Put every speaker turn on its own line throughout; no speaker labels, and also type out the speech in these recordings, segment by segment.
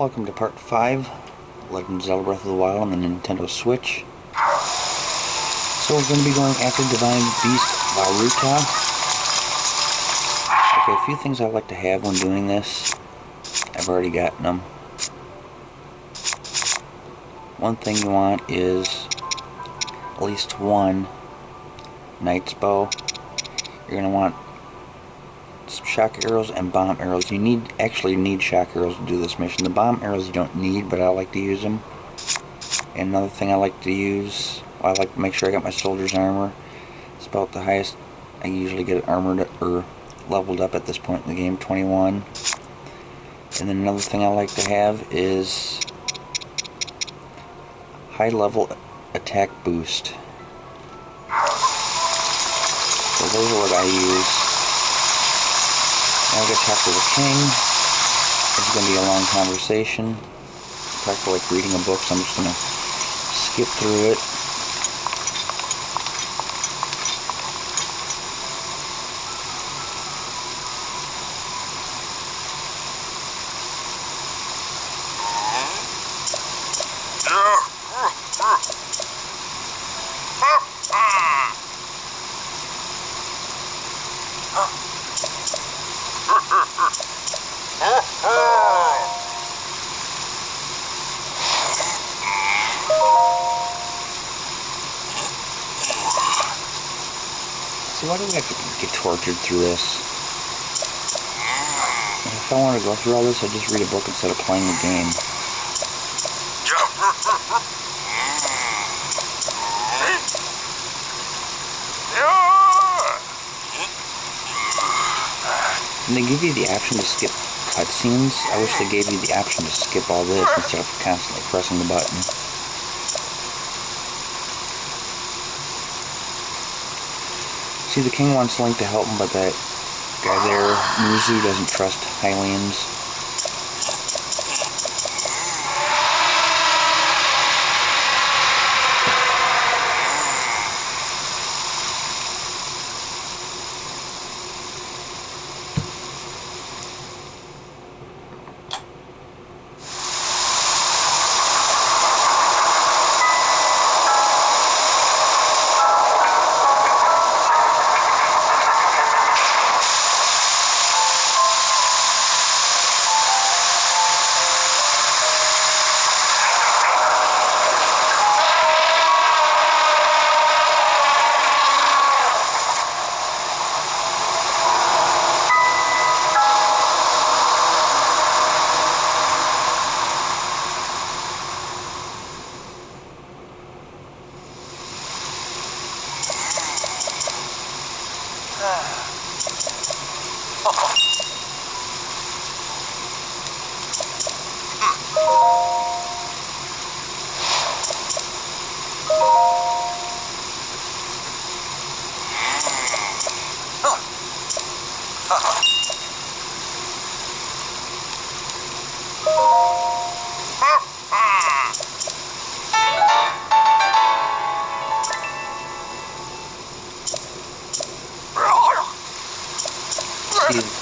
Welcome to part 5, Legend of Zelda Breath of the Wild on the Nintendo Switch. So we're going to be going after Divine Beast Varuta. Okay, a few things I like to have when doing this. I've already gotten them. One thing you want is at least one Knight's Bow. You're going to want some shock arrows and bomb arrows. You actually need shock arrows to do this mission. The bomb arrows you don't need, but I like to use them. And another thing I like to use, I like to make sure I got my soldier's armor. It's about the highest I usually get armored or leveled up at this point in the game, 21. And then another thing I like to have is high level attack boost. So those are what I use. Now I'm going to talk to the king. This is going to be a long conversation. Practically like reading a book, so I'm just going to skip through it. See, why do we have to get tortured through this? If I want to go through all this, I'd just read a book instead of playing the game. And they give you the option to skip cutscenes. I wish they gave you the option to skip all this instead of constantly pressing the button. See, the king wants Link to help him, but that guy there, Muzu, doesn't trust Hylians.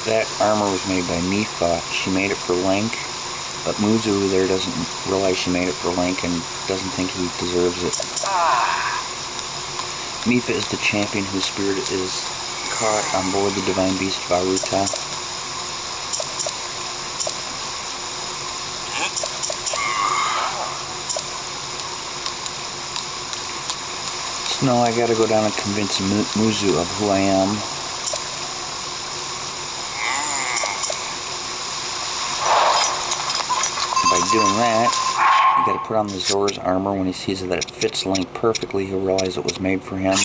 That armor was made by Mipha. She made it for Link, but Muzu there doesn't realize she made it for Link and doesn't think he deserves it. Mipha is the champion whose spirit is caught on board the Divine Beast Varuta. So now I gotta go down and convince Muzu of who I am. By doing that, you gotta put on the Zora's armor. When he sees that it fits Link perfectly, he'll realize it was made for him.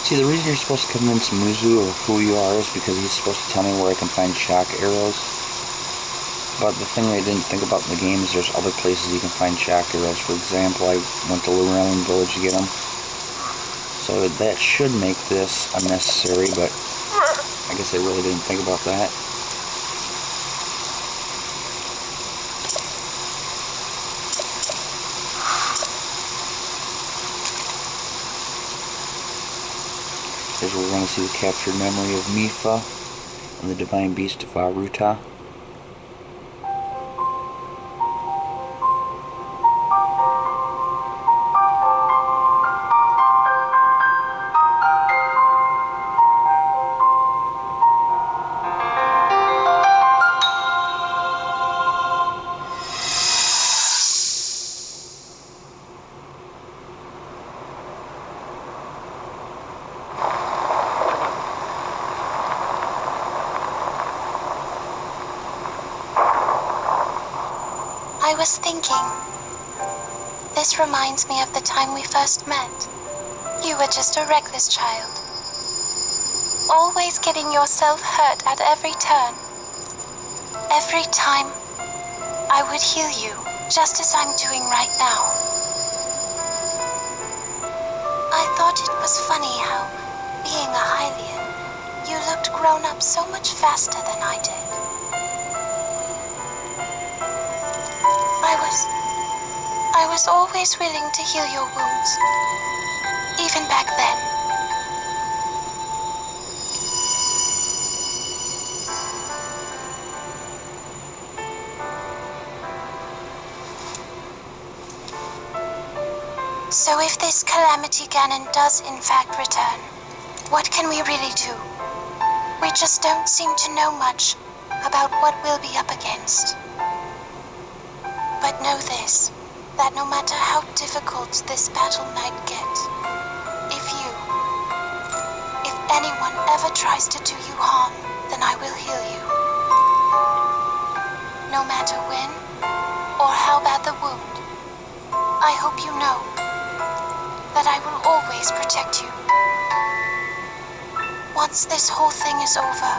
See, the reason you're supposed to convince Muzu of who you are is because he's supposed to tell me where I can find shock arrows. But the thing they didn't think about in the game is there's other places you can find shock arrows. For example, I went to Llewellyn Village to get them. So that should make this unnecessary, but I guess I really didn't think about that. Here's where we're going to see the captured memory of Mipha and the divine beast of Varuta.
I was thinking, this reminds me of the time we first met. You were just a reckless child, always getting yourself hurt at every turn. Every time, I would heal you, just as I'm doing right now. I thought it was funny how, being a Hylian, you looked grown up so much faster than I did. I was always willing to heal your wounds, even back then. So if this Calamity Ganon does in fact return, what can we really do? We just don't seem to know much about what we'll be up against. But know this, that no matter how difficult this battle might get, if anyone ever tries to do you harm, then I will heal you. No matter when or how bad the wound, I hope you know that I will always protect you. Once this whole thing is over,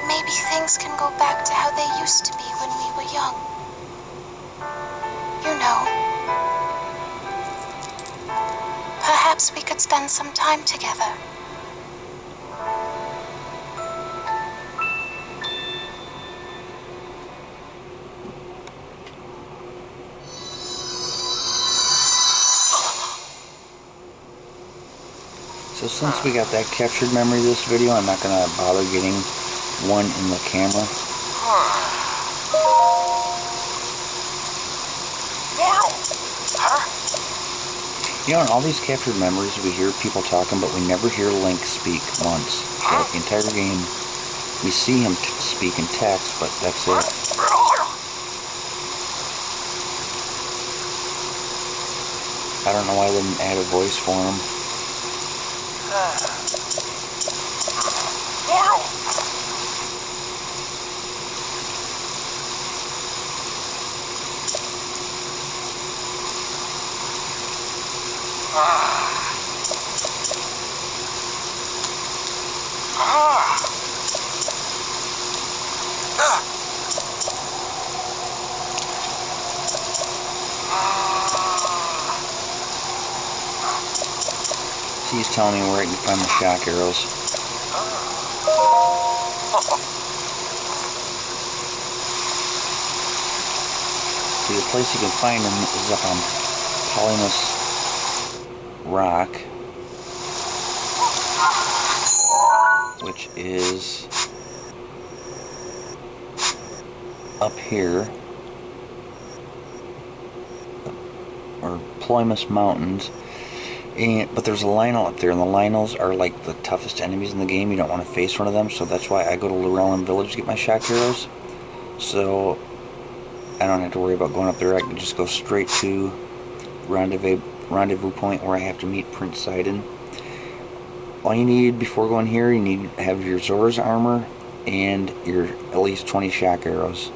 maybe things can go back to how they used to be when we were young. You know, perhaps we could spend some time together.
So since we got that captured memory of this video, I'm not going to bother getting one in the camera. You know, in all these captured memories, we hear people talking, but we never hear Link speak once. Throughout the entire game, we see him speak in text, but that's it. I don't know why they didn't add a voice for him. See, he's telling me where I can find the shock arrows. See, the place you can find them is up on Polymus Rock, which is up here, or Polymus Mountains. But there's a Lionel up there, and the Lionels are like the toughest enemies in the game. You don't want to face one of them, so that's why I go to Llewellyn Village to get my shock arrows. So I don't have to worry about going up there. I can just go straight to rendezvous point where I have to meet Prince Sidon. All you need before going here, you need to have your Zora's armor and your at least 20 shock arrows.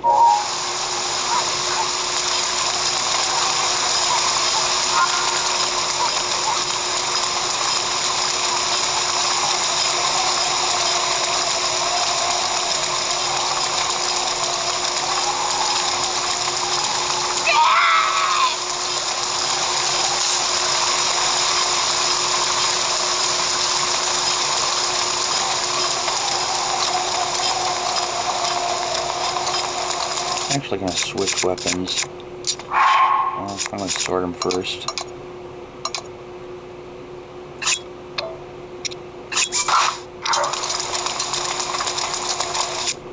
actually going to switch weapons. Well, I'm going to sort them first.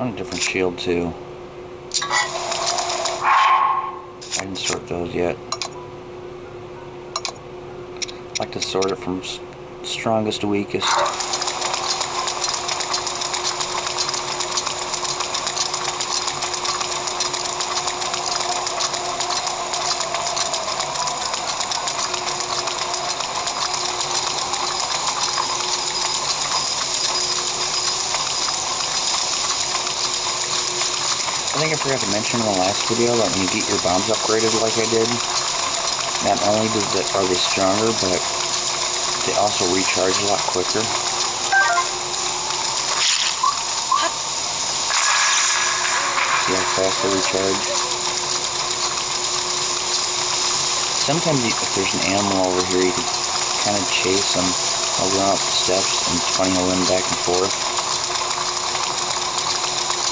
On a different shield too. I didn't sort those yet. I like to sort it from strongest to weakest. I think I forgot to mention in the last video that when you get your bombs upgraded like I did, not only are they stronger, but they also recharge a lot quicker. See how fast they recharge? Sometimes if there's an animal over here, you can kind of chase them. I'll run up the steps, and it's funny how run back and forth.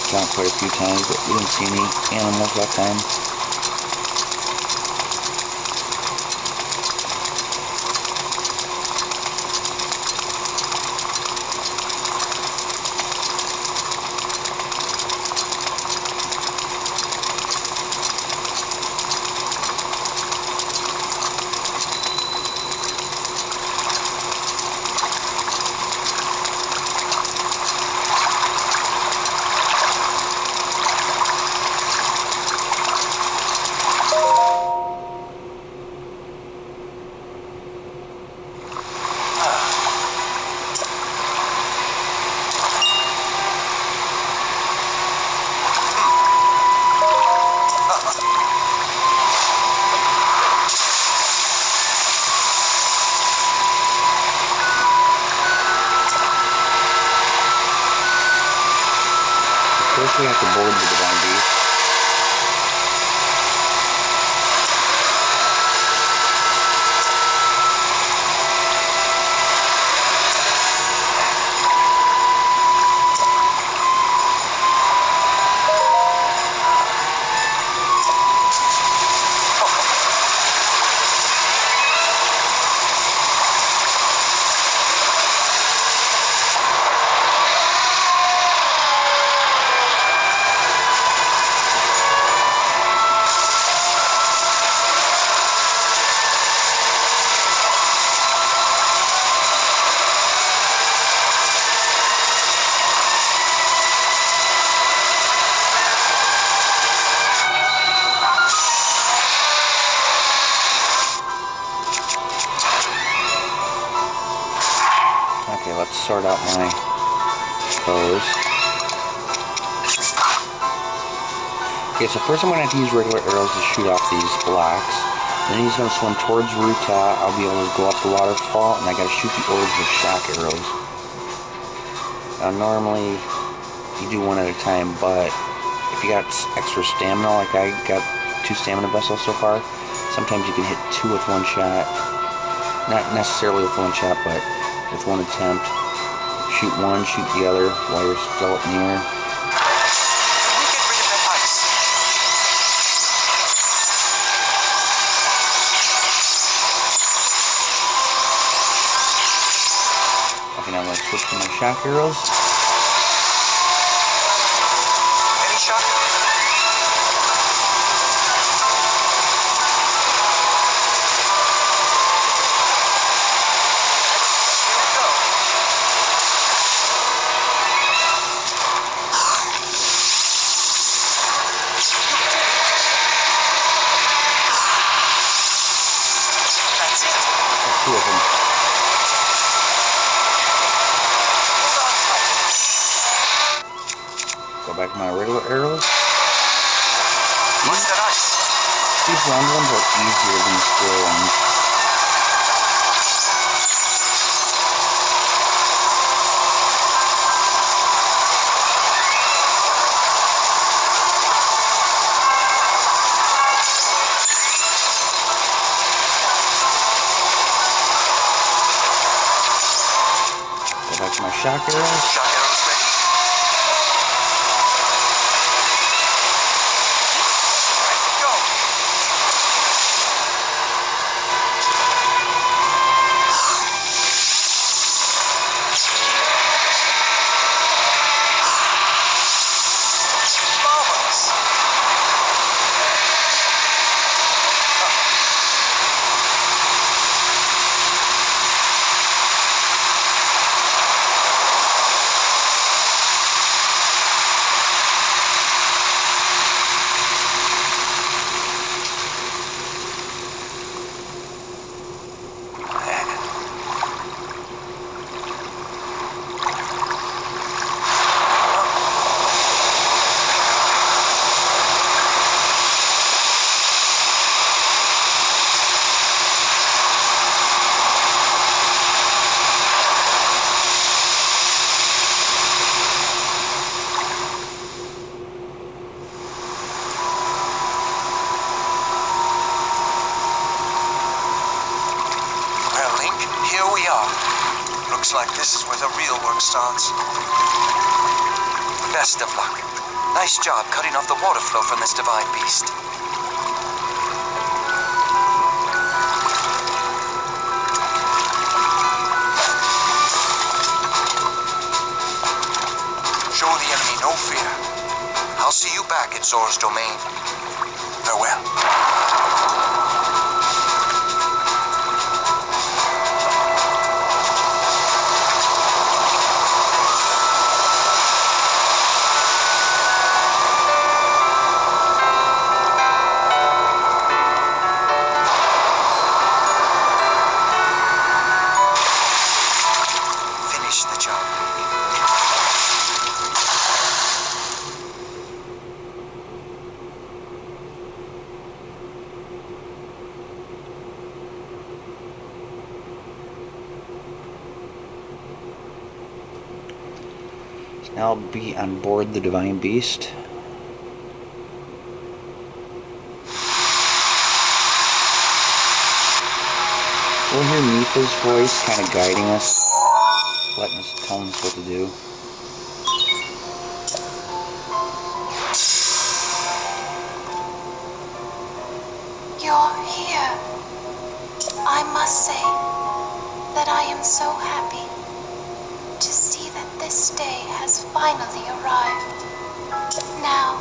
Jumped quite a few times, but we didn't see any animals that time. First we have to board the divine beast. Okay, let's sort out my bows. Okay, so first I'm going to have to use regular arrows to shoot off these blocks. Then he's going to swim towards Ruta. I'll be able to go up the waterfall, and I got to shoot the orbs of shock arrows. Now normally you do one at a time, but if you got extra stamina, like I got 2 stamina vessels so far, sometimes you can hit 2 with one shot. Not necessarily with one shot, but with one attempt. Shoot one, shoot the other while you're still up in the air. Okay, now I'm going to switch to my shock arrows.
Any shock? That's it.
2 of them. Go back to my regular arrows.
What's that ice?
These round ones are easier than the square ones. Go back to my shock arrows.
Shock arrows ready. This is where the real work starts. Best of luck. Nice job cutting off the water flow from this divine beast. Show the enemy no fear. I'll see you back in Zora's domain. Farewell. Finish the job.
Now I'll be on board the Divine Beast. We'll hear Mifa's voice kind of guiding us, letting us, telling us what to do.
You're here. I must say that I am so happy to see that this day has finally arrived. Now,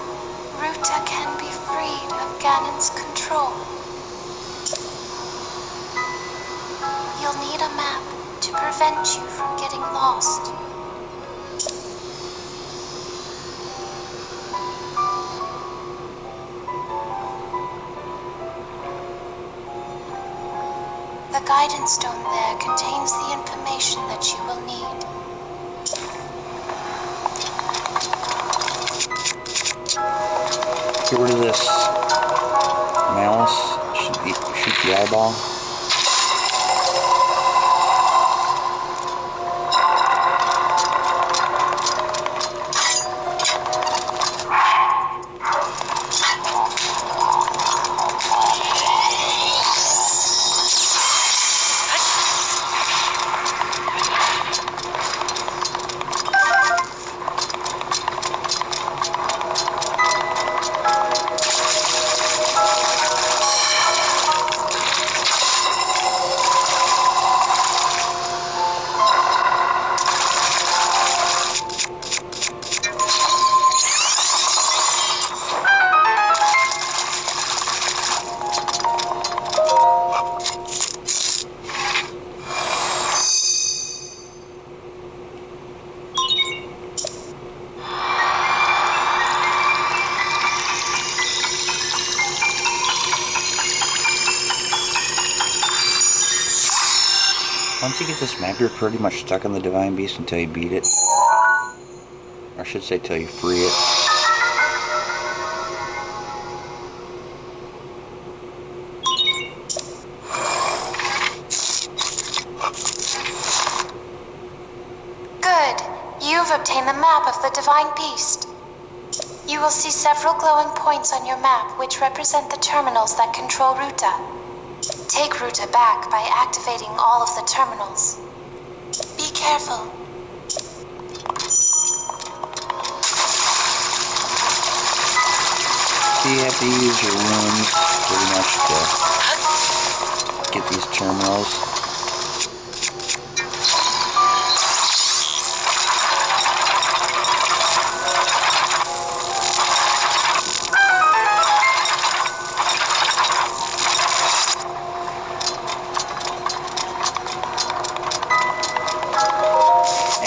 Ruta can be freed of Ganon's control. You'll need a map to prevent you from getting lost. The guidance stone there contains the information that you will need.
Get rid of this malice. Shoot the eyeball. Once you get this map, you're pretty much stuck on the Divine Beast until you beat it. Or I should say, till you free it.
Good. You've obtained the map of the Divine Beast. You will see several glowing points on your map which represent the terminals that control Ruta. Take Ruta back by activating all of the terminals. Be careful.
So you have to use your wounds pretty much to get these terminals.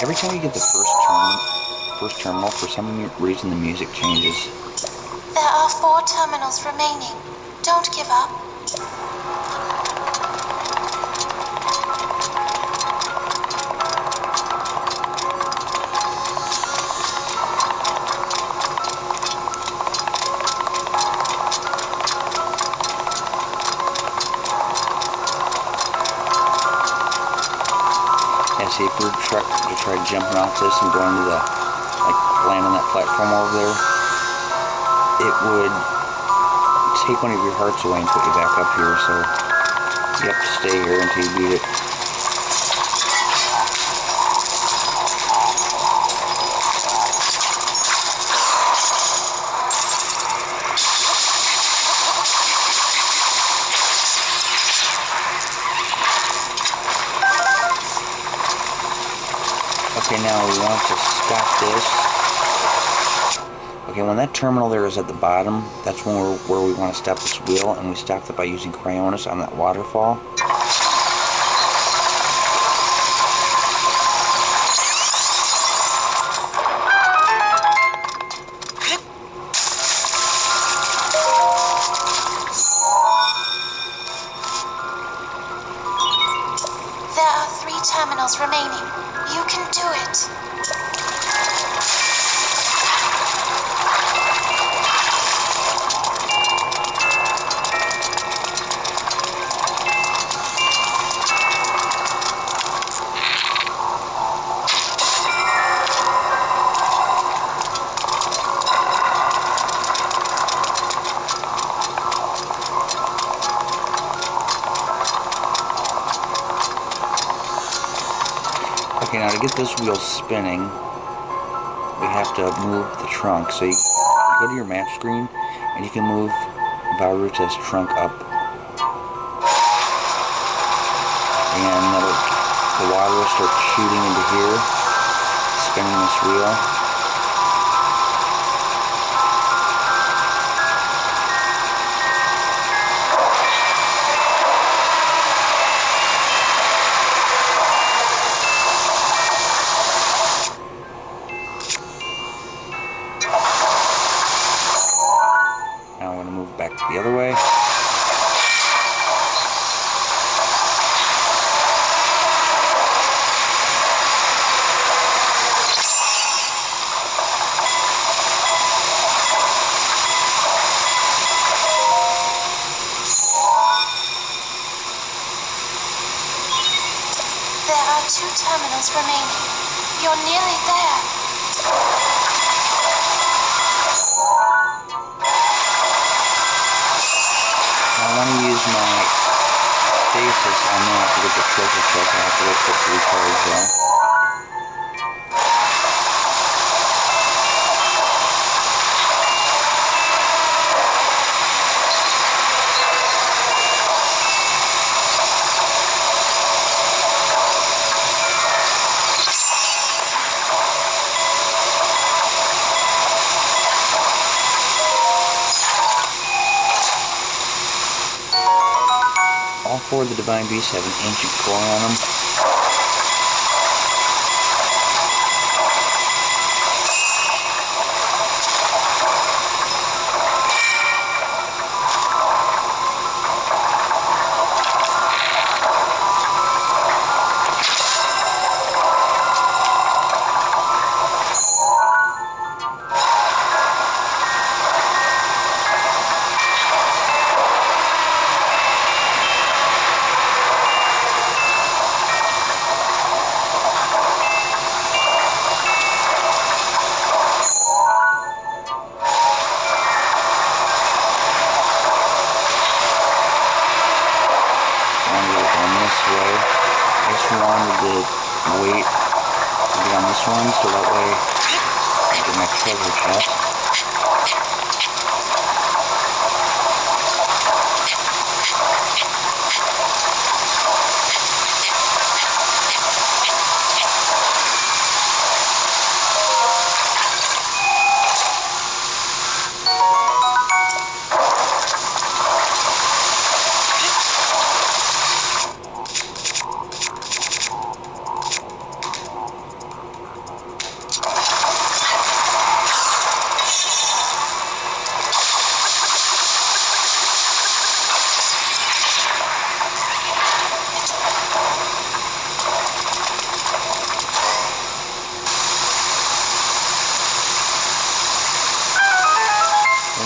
Every time you get the first terminal, for some reason the music changes.
There are 4 terminals remaining. Don't give up.
See, if we were to try jumping off this and going to the, like, land on that platform over there, it would take one of your hearts away and put you back up here, so you have to stay here until you beat it. now we want to stop this. Okay, when that terminal there is at the bottom, that's when where we want to stop this wheel, and we stopped it by using Cryonis on that waterfall.
There are 3 terminals remaining. You can do it.
Okay, now to get this wheel spinning, we have to move the trunk. So you go to your map screen, and you can move Valruta's trunk up. And the water will start shooting into here, spinning this wheel. Now I'm going to move back the other way.
There are 2 terminals remaining. You're nearly there.
I want to use my stasis on that to get the treasure chest. I have to wait for it to recharge though. All 4 of the Divine Beasts have an ancient core on them. I just wanted to wait to get on this one so that way I get my treasure chest.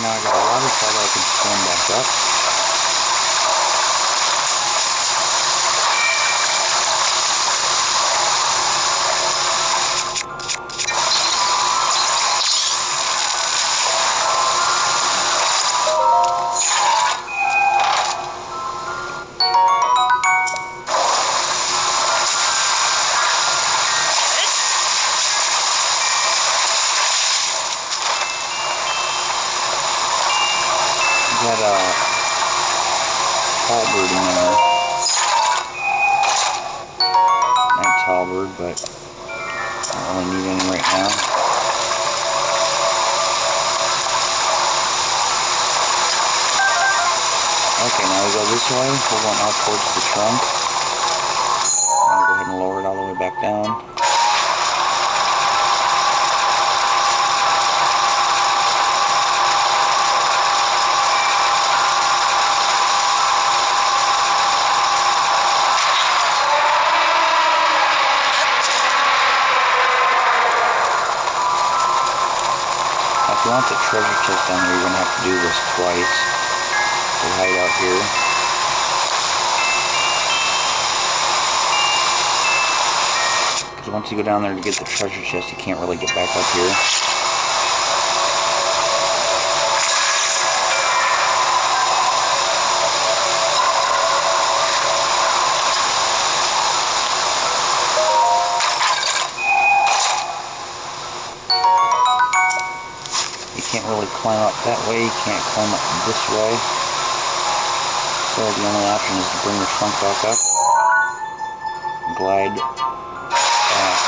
Now I got a waterfall that I can swim back up. Got a halberd in there. Not halberd, but don't really need any right now. Okay, now we go this way. We're going out towards the trunk. I'm going to go ahead and lower it all the way back down. Now, if you want the treasure chest down here, you're going to have to do this twice. So hide out here. Because once you go down there to get the treasure chest, you can't really get back up here. You can't really climb up that way, you can't climb up this way. So the only option is to bring the trunk back up, glide back.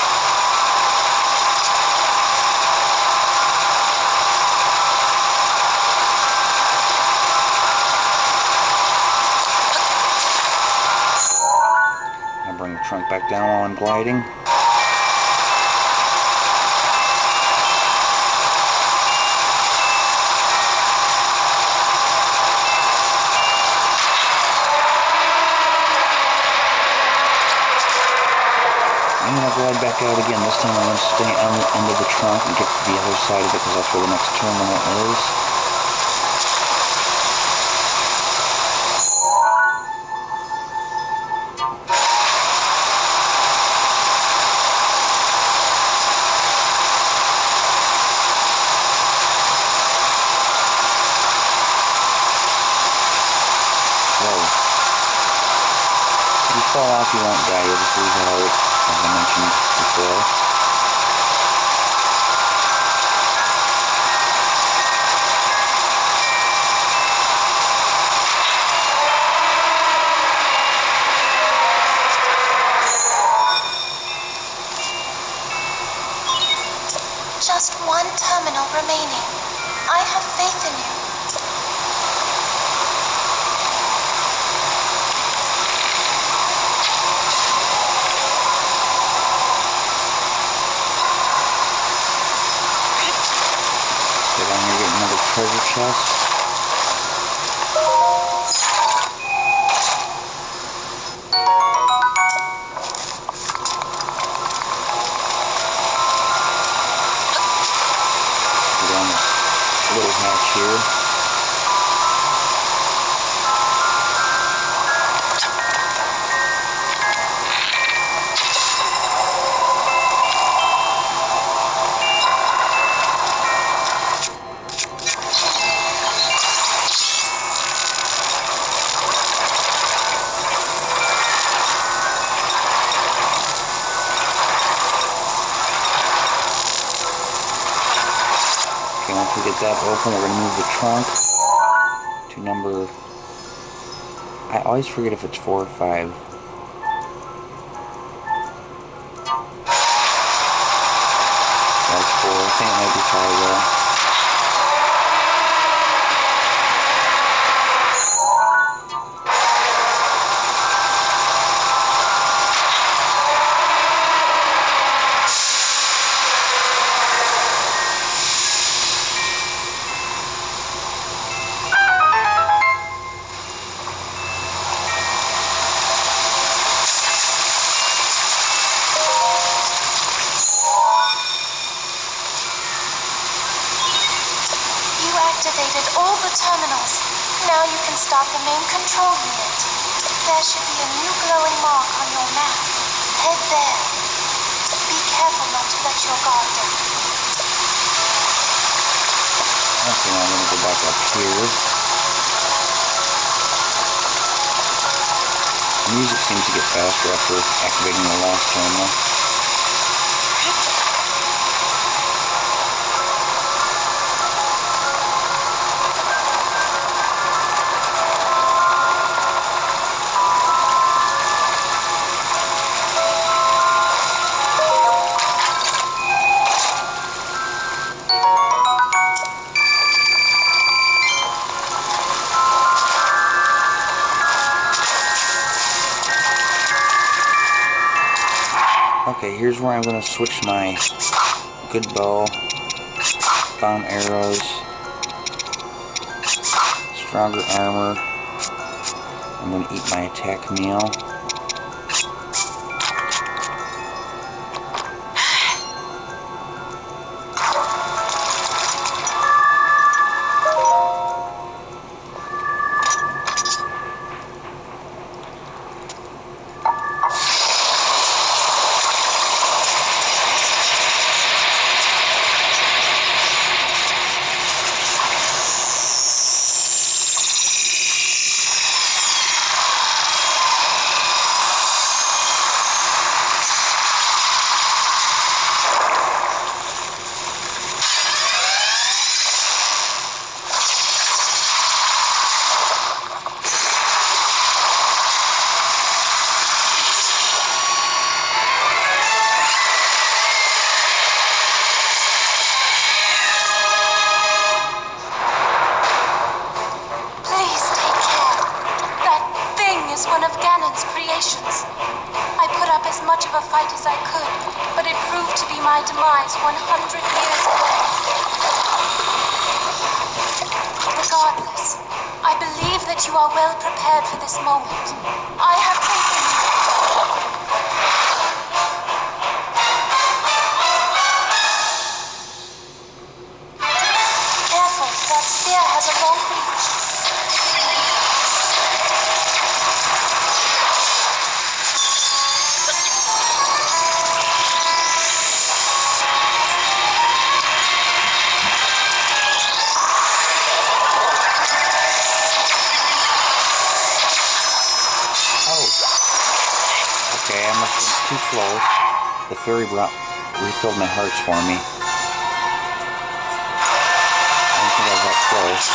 And bring the trunk back down while I'm gliding. I'm going to glide back out again. This time I'm going to stay on the end of the trunk and get to the other side of it because that's where the next terminal is. Whoa. If you fall off, you won't die. You'll just lose a heart, as I mentioned before.
Just one terminal remaining. I have faith in you.
Go down here, get another treasure chest. Go down this little hatch here. Okay, once we get that open, we're going to move the trunk to number... I always forget if it's 4 or 5. That's 4. I think it might be 5 though.
Activated all the terminals. Now you can start the main control unit. There should be a new glowing mark on your map. Head there. Be careful not to let your guard down.
Okay, now I'm going to go back up here. The music seems to get faster after activating the last terminal. Okay, here's where I'm going to switch my good bow, bomb arrows, stronger armor. I'm going to eat my attack meal.
I put up as much of a fight as I could, but it proved to be my demise 100 years away. Regardless, I believe that you are well prepared for this moment. I have faith in you. Careful, that spear has a long reach.
Okay, I must have been too close. The fairy refilled my hearts for me. I don't think I was that close.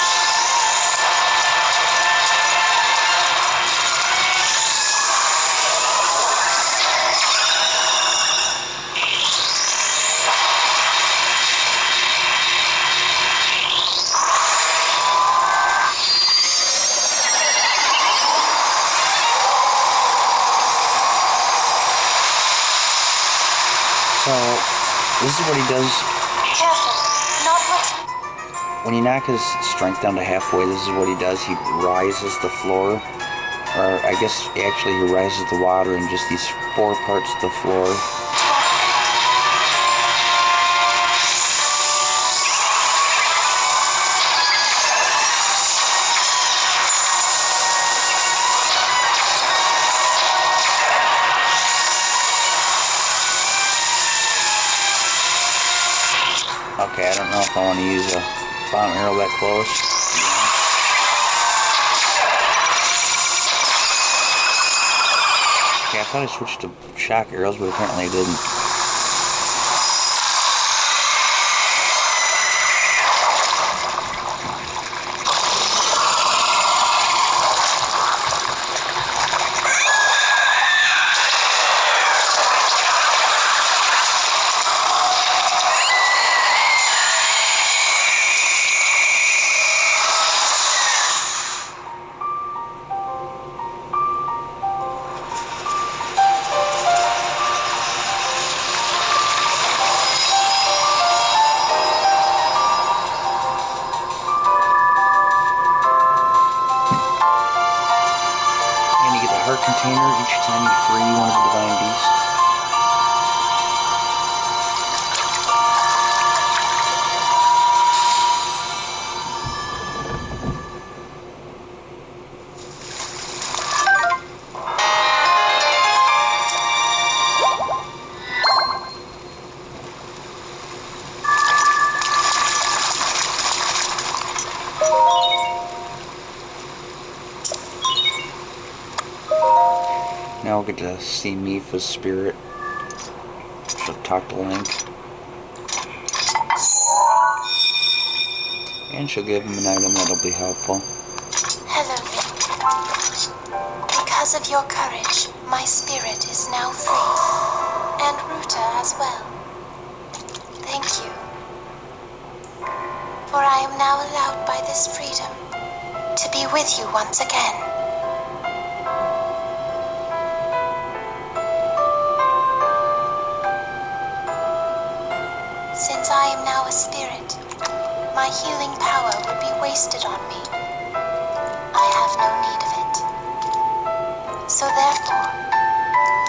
So, this is what he does.
Careful, not much.
When you knock his strength down to halfway, this is what he does. He rises the floor. Or, I guess, actually, he rises the water in just these 4 parts of the floor. Okay, I don't know if I want to use a bomb arrow that close. Okay, I thought I switched to shock arrows, but apparently I didn't. Container each time you free one of the divine beasts. Now we'll get to see Mifa's spirit. She'll talk to Link. And she'll give him an item that'll be helpful.
Hello, Link. Because of your courage, my spirit is now free. And Ruta as well. Thank you. For I am now allowed by this freedom to be with you once again. Since I am now a spirit, my healing power would be wasted on me. I have no need of it. So therefore,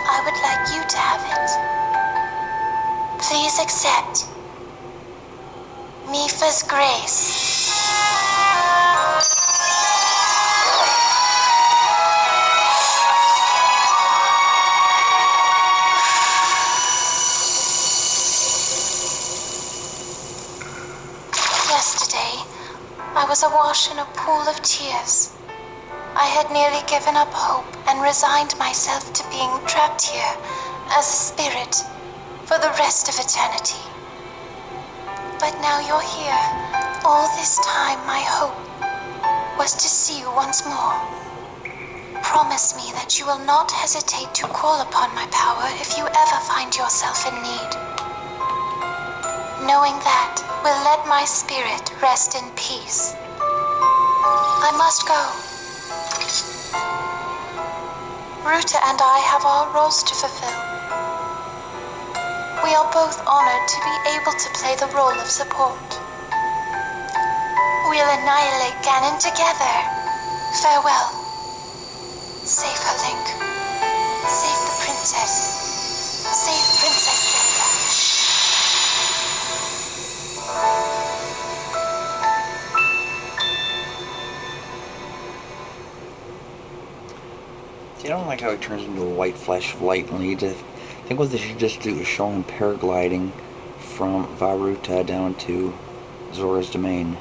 I would like you to have it. Please accept Mifa's grace. Yesterday, I was awash in a pool of tears. I had nearly given up hope and resigned myself to being trapped here as a spirit for the rest of eternity. But now you're here. All this time, my hope was to see you once more. Promise me that you will not hesitate to call upon my power if you ever find yourself in need. Knowing that will let my spirit rest in peace. I must go. Ruta and I have our roles to fulfill. We are both honored to be able to play the role of support. We'll annihilate Ganon together. Farewell. Save her, Link. Save the princess. Save Princess Zelda.
See, I don't like how he turns into a white flash of light. And I think what they should just do is show him paragliding from Vah Ruta down to Zora's domain.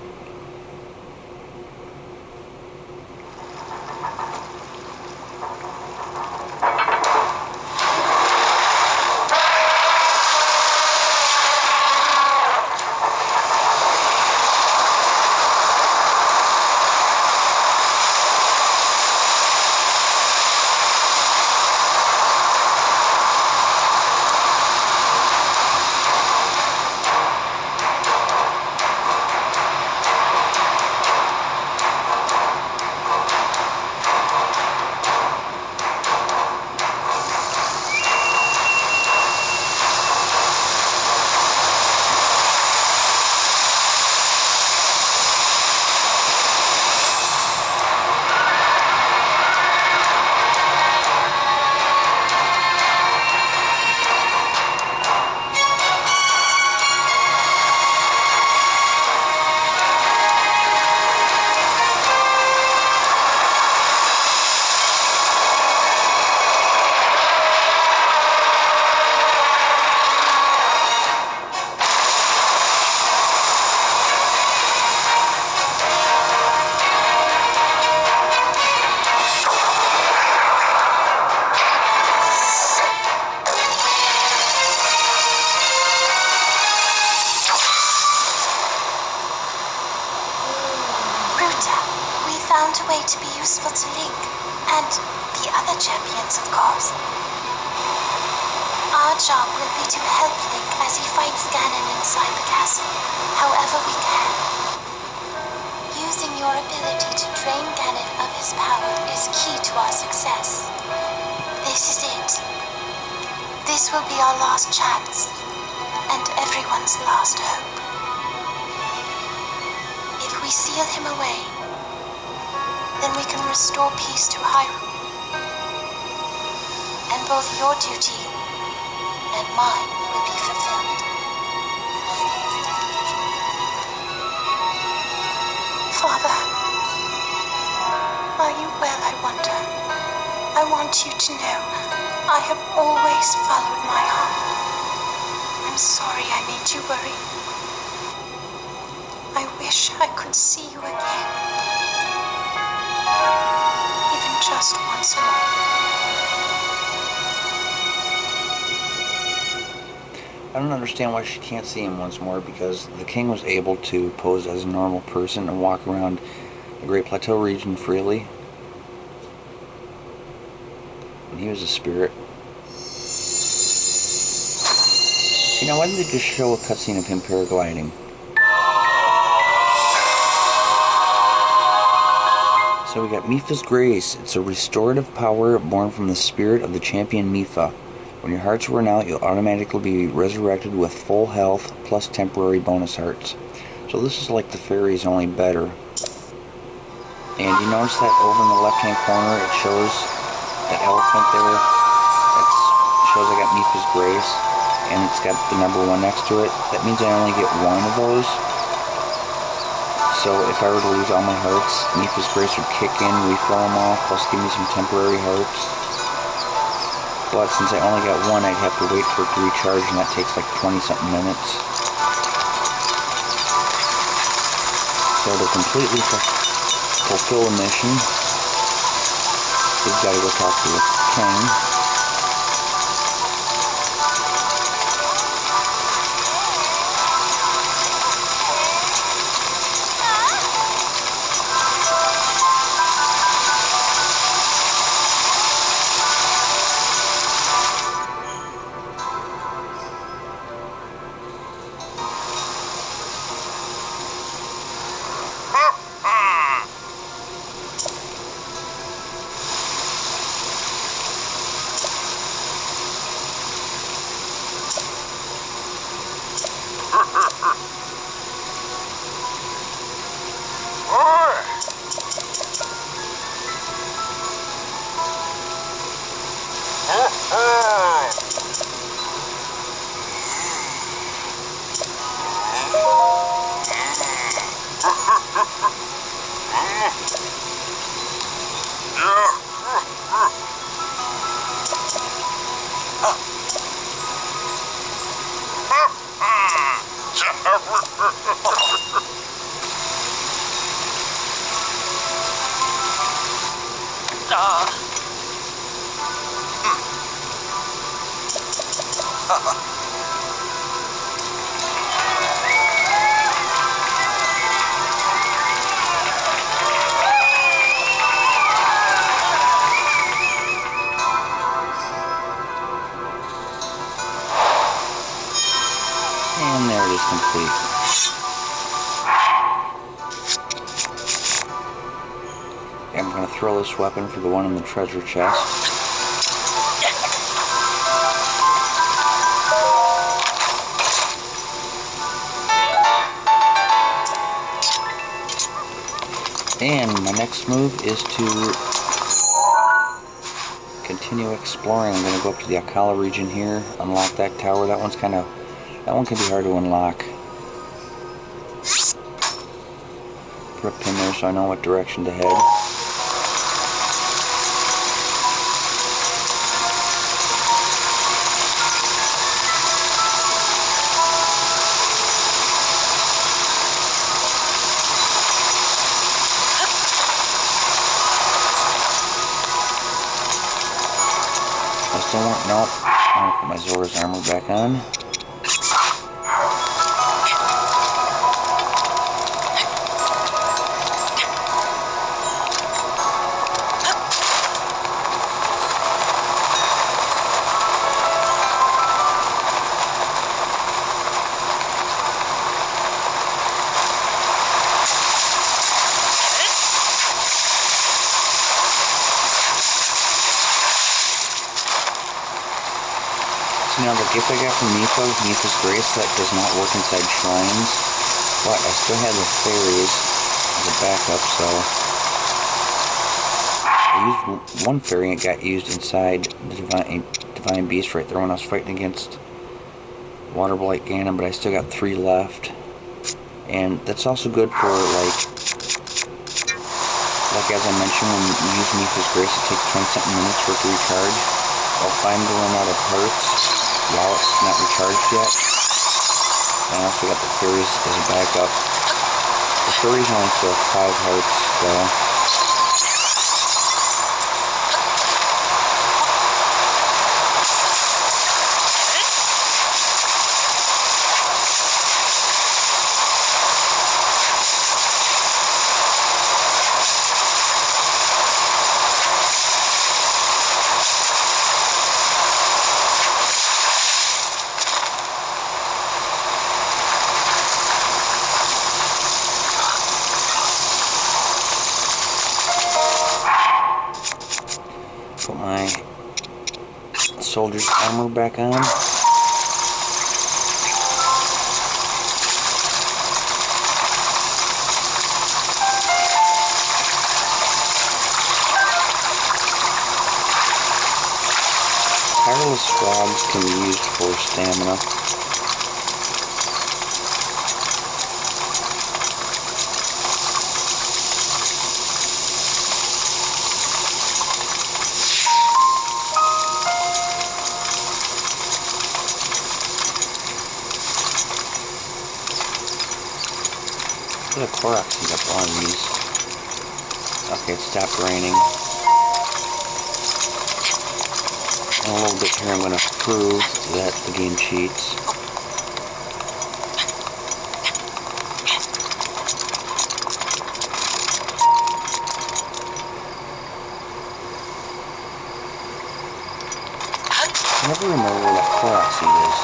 found a way to be useful to Link, and the other champions, of course. Our job will be to help Link as he fights Ganon inside the castle, however we can. Using your ability to drain Ganon of his power is key to our success. This is it. This will be our last chance, and everyone's last hope. If we seal him away, then we can restore peace to Hyrule. And both your duty and mine will be fulfilled. Father, are you well, I wonder? I want you to know I have always followed my heart. I'm sorry I made you worry. I wish I could see you again. Even just once more.
I don't understand why she can't see him once more, because the king was able to pose as a normal person and walk around the Great Plateau region freely. And he was a spirit. See, now why did they just show a cutscene of him paragliding? So we got Mifa's Grace. It's a restorative power born from the spirit of the champion Mifa. When your hearts run out, you'll automatically be resurrected with full health plus temporary bonus hearts. So this is like the fairies, only better. And you notice that over in the left hand corner it shows that elephant there. That shows I got Mipha's Grace, and it's got the number 1 next to it. That means I only get 1 of those. So if I were to lose all my hearts, Mipha's Grace would kick in, refill them all, plus give me some temporary hearts. But since I only got 1, I'd have to wait for it to recharge, and that takes like 20-something minutes. So to completely fulfill the mission, we've got to go talk to the king. And there it is, complete. I'm going to throw this weapon for the one in the treasure chest. And my next move is to continue exploring. I'm going to go up to the Akala region here, unlock that tower. That one can be hard to unlock. Put a pin there so I know what direction to head. I still want, nope. I'm going to put my Zora's armor back on. Now the gift I got from Mipha's Grace, that does not work inside shrines, but I still have the fairies as a backup, so I used one fairy and it got used inside the Divine Beast right there when I was fighting against Waterblight Ganon, but I still got 3 left, and that's also good for like as I mentioned, when you use Mipha's Grace, it takes 20-something minutes for it to recharge. If I'm going out of hearts while it's not recharged yet. And I also got the fairies as a backup. The fairies only fill 5 hearts though. soldier's armor back on. Tireless frogs can be used for stamina. Put a Korok seed up on these. Okay, it stopped raining. In a little bit here I'm going to prove that the game cheats. I never remember where that Korok seed is.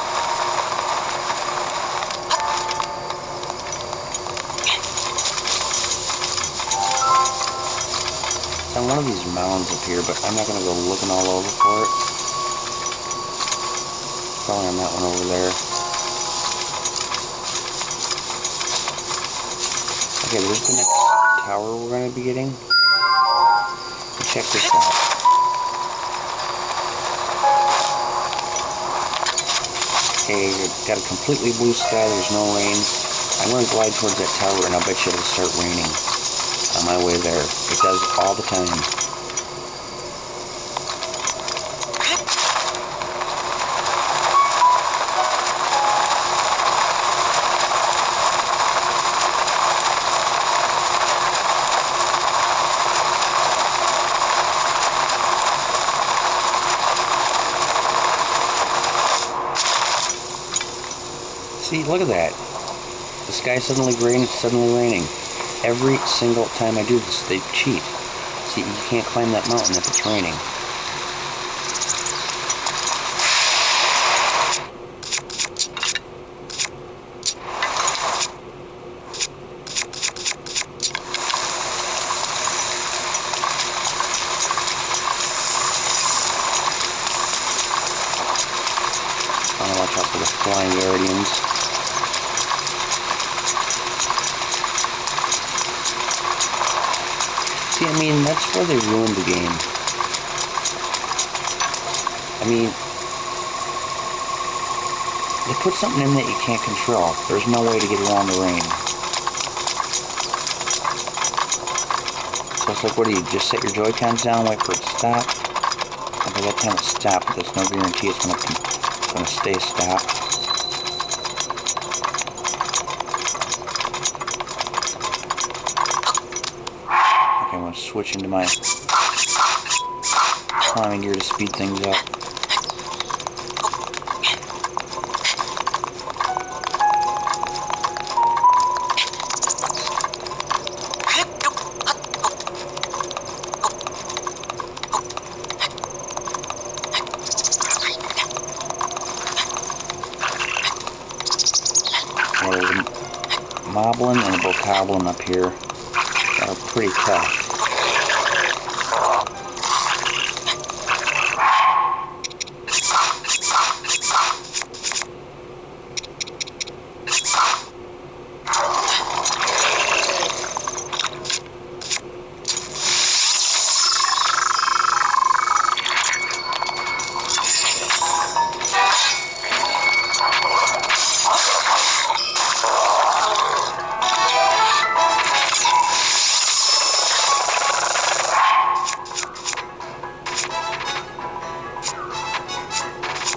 It's on one of these mounds up here, but I'm not going to go looking all over for it. Probably on that one over there. Okay, there's the next tower we're going to be getting. Check this out. Okay, got a completely blue sky, there's no rain. I'm going to glide towards that tower and I'll bet you it'll start raining on my way there. It does all the time. See, look at that. The sky suddenly gray and it's suddenly raining. Every single time I do this, they cheat. See, you can't climb that mountain if it's raining. I want to watch out for the flying guardians. See, I mean, that's where they ruined the game. I mean, they put something in that you can't control. There's no way to get around the rain. So it's like, what do you, just set your Joy-Cons down and wait for it to stop? And by that time it stopped, but there's no guarantee it's going to stay stopped. I'm going to switch into my climbing gear to speed things up. Well, there's a Moblin and a Bokoblin up here that are pretty tough.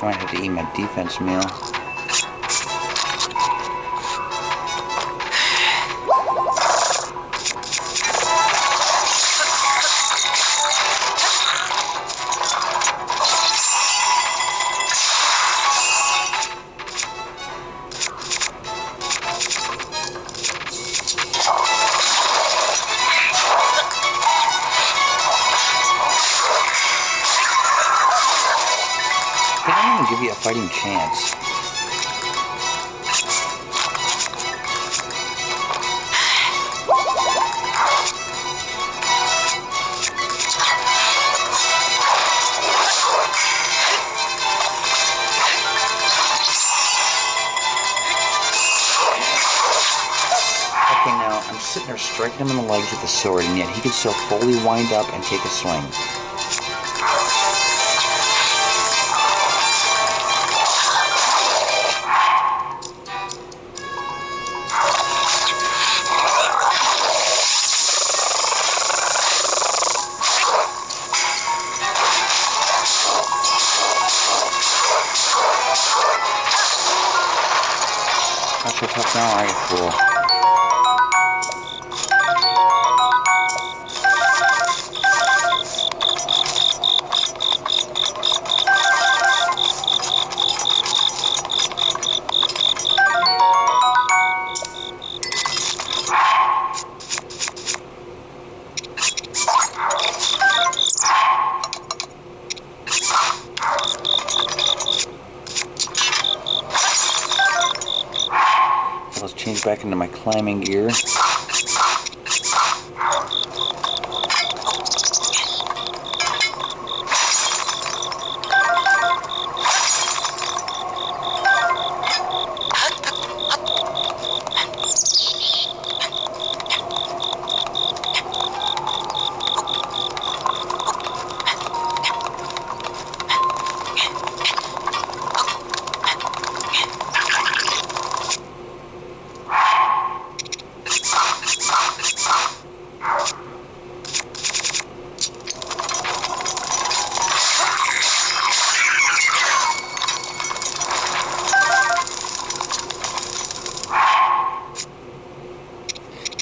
I might have to eat my defense meal. They don't even give you a fighting chance. Okay, now I'm sitting there striking him in the legs with the sword, and yet he can still fully wind up and take a swing. Not so tough now, are you, fool? Let's change back into my climbing gear.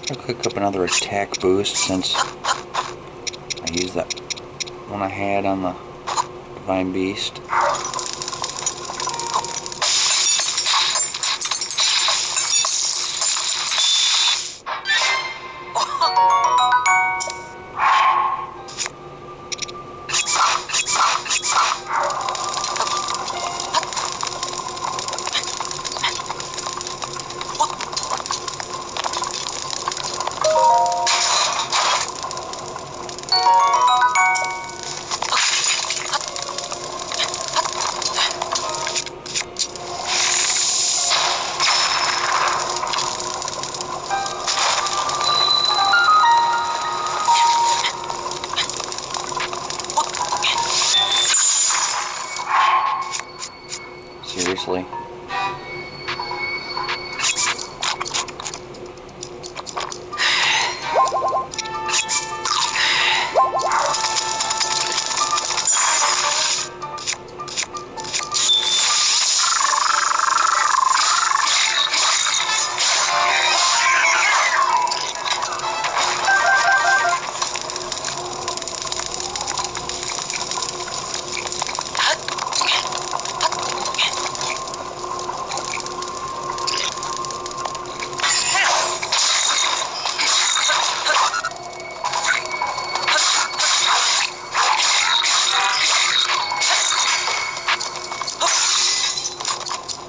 I'll cook up another attack boost since I used that one I had on the Divine Beast. Seriously.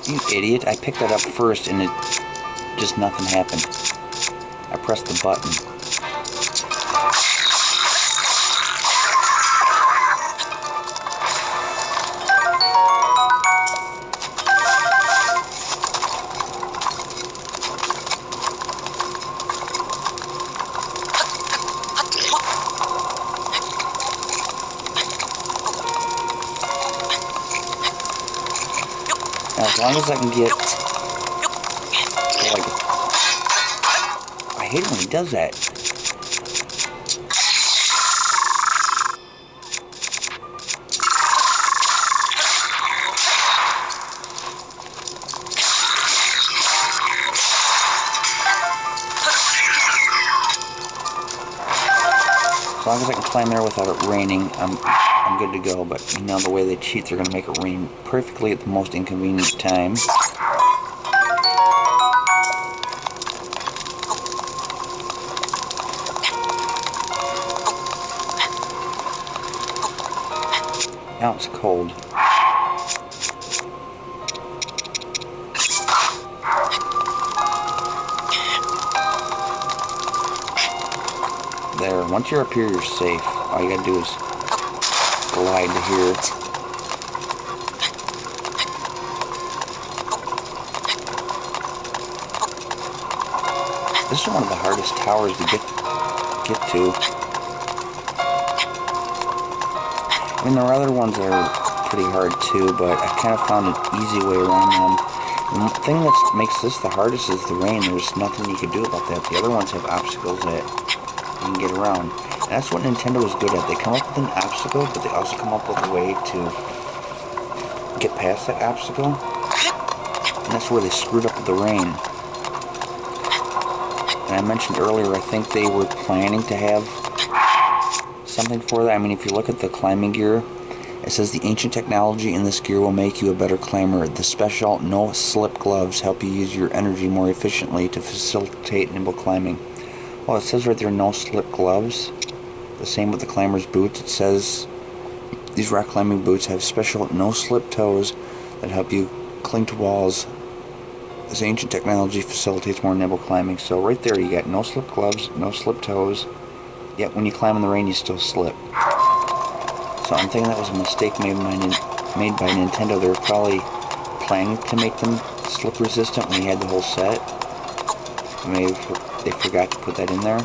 You idiot, I picked that up first and it just nothing happened. I pressed the button. Now, as long as I can get, like, I hate it when he does that. As long as I can climb there without it raining, I'm good to go. But you know the way they cheat, they're gonna make it rain perfectly at the most inconvenient time. Now it's cold. There, once you're up here, you're safe. All you gotta do is glide to here. This is one of the hardest towers to get to. I mean, there are other ones that are pretty hard too, but I kind of found an easy way around them. The thing that makes this the hardest is the rain. There's nothing you can do about that. The other ones have obstacles that you can get around. And that's what Nintendo is good at. They come up with an obstacle, but they also come up with a way to get past that obstacle. And that's where they screwed up with the rain. And I mentioned earlier, I think they were planning to have something for that. I mean, if you look at the climbing gear, it says the ancient technology in this gear will make you a better climber. The special no-slip gloves help you use your energy more efficiently to facilitate nimble climbing. Well, it says right there, no-slip gloves. The same with the climber's boots. It says these rock climbing boots have special no-slip toes that help you cling to walls. This ancient technology facilitates more nimble climbing. So right there, you got no-slip gloves, no-slip toes. Yet when you climb in the rain, you still slip. So I'm thinking that was a mistake made by Nintendo. They were probably planning to make them slip resistant when you had the whole set. Maybe they forgot to put that in there.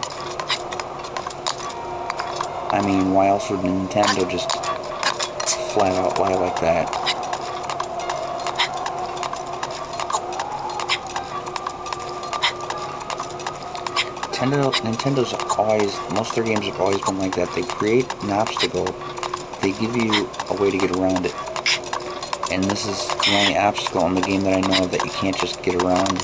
I mean, why else would Nintendo just flat out lie like that? Nintendo's always, most of their games have always been like that. They create an obstacle, they give you a way to get around it. And this is the only obstacle in the game that I know of that you can't just get around.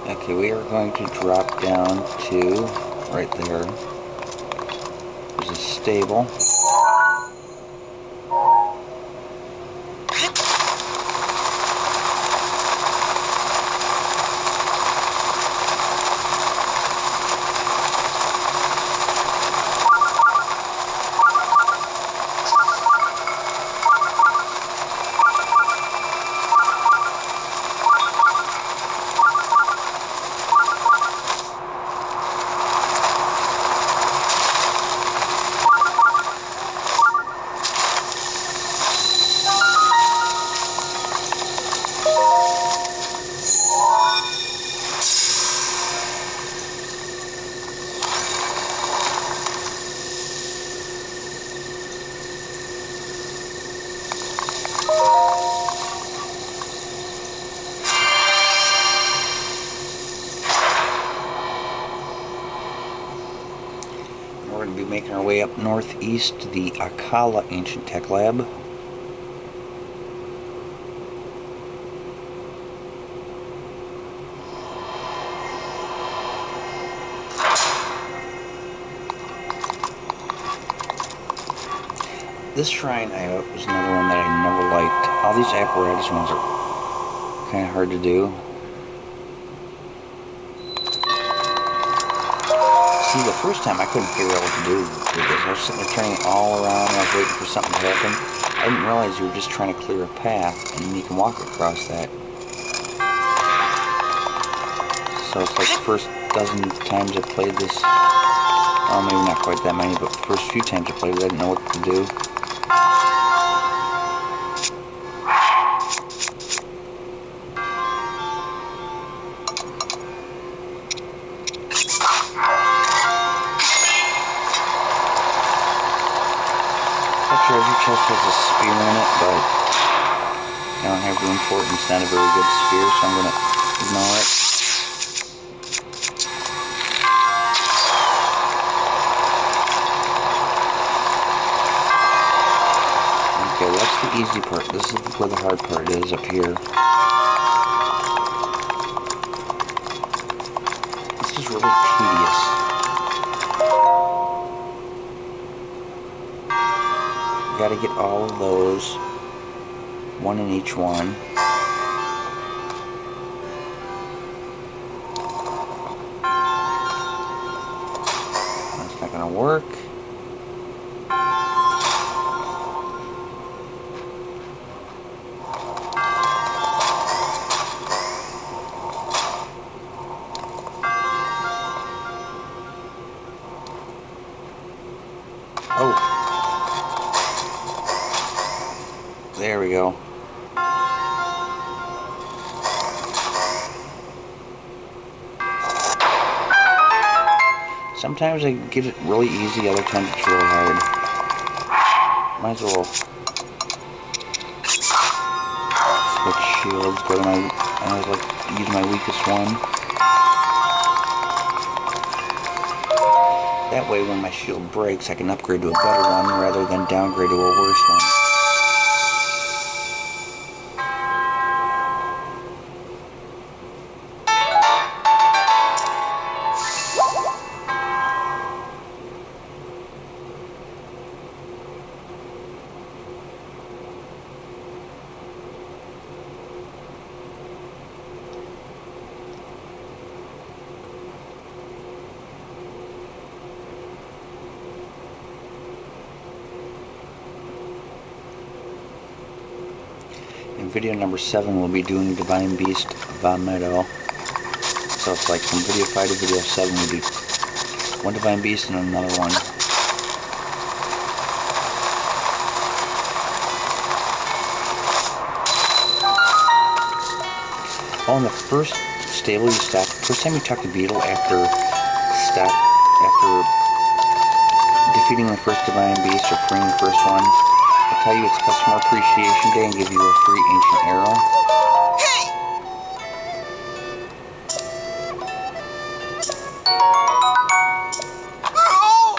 Okay, we are going to drop down to right there. There's a stable. We're going to be making our way up northeast to the Akala Ancient Tech Lab. This shrine was another one that I never liked. All these apparatus ones are kind of hard to do. See, the first time I couldn't figure out what to do with this. I was sitting there turning it all around and I was waiting for something to happen. I didn't realize you were just trying to clear a path and you can walk across that. So it's like the first dozen times I played this, well, maybe not quite that many, but the first few times I played it, I didn't know what to do. chest has a spear in it, but I don't have room for it, and it's not a very good spear, so I'm going to ignore it. Okay, that's the easy part. This is where the hard part is, up here. This is really tedious. You gotta get all of those, one in each one. That's not gonna work. Oh. There we go. Sometimes I get it really easy, other times it's really hard. Might as well switch shields, go to my, I always like to use my weakest one. That way when my shield breaks, I can upgrade to a better one rather than downgrade to a worse one. In video number 7, we'll be doing Divine Beast Vomito. So it's like from video 5 to video 7 will be one Divine Beast and another one. Oh, in the first stable you stop, first time you talk to Beetle after defeating the first Divine Beast or freeing the first one, I'll tell you it's Customer Appreciation Day and give you a free Ancient Arrow.
Hey! Oh!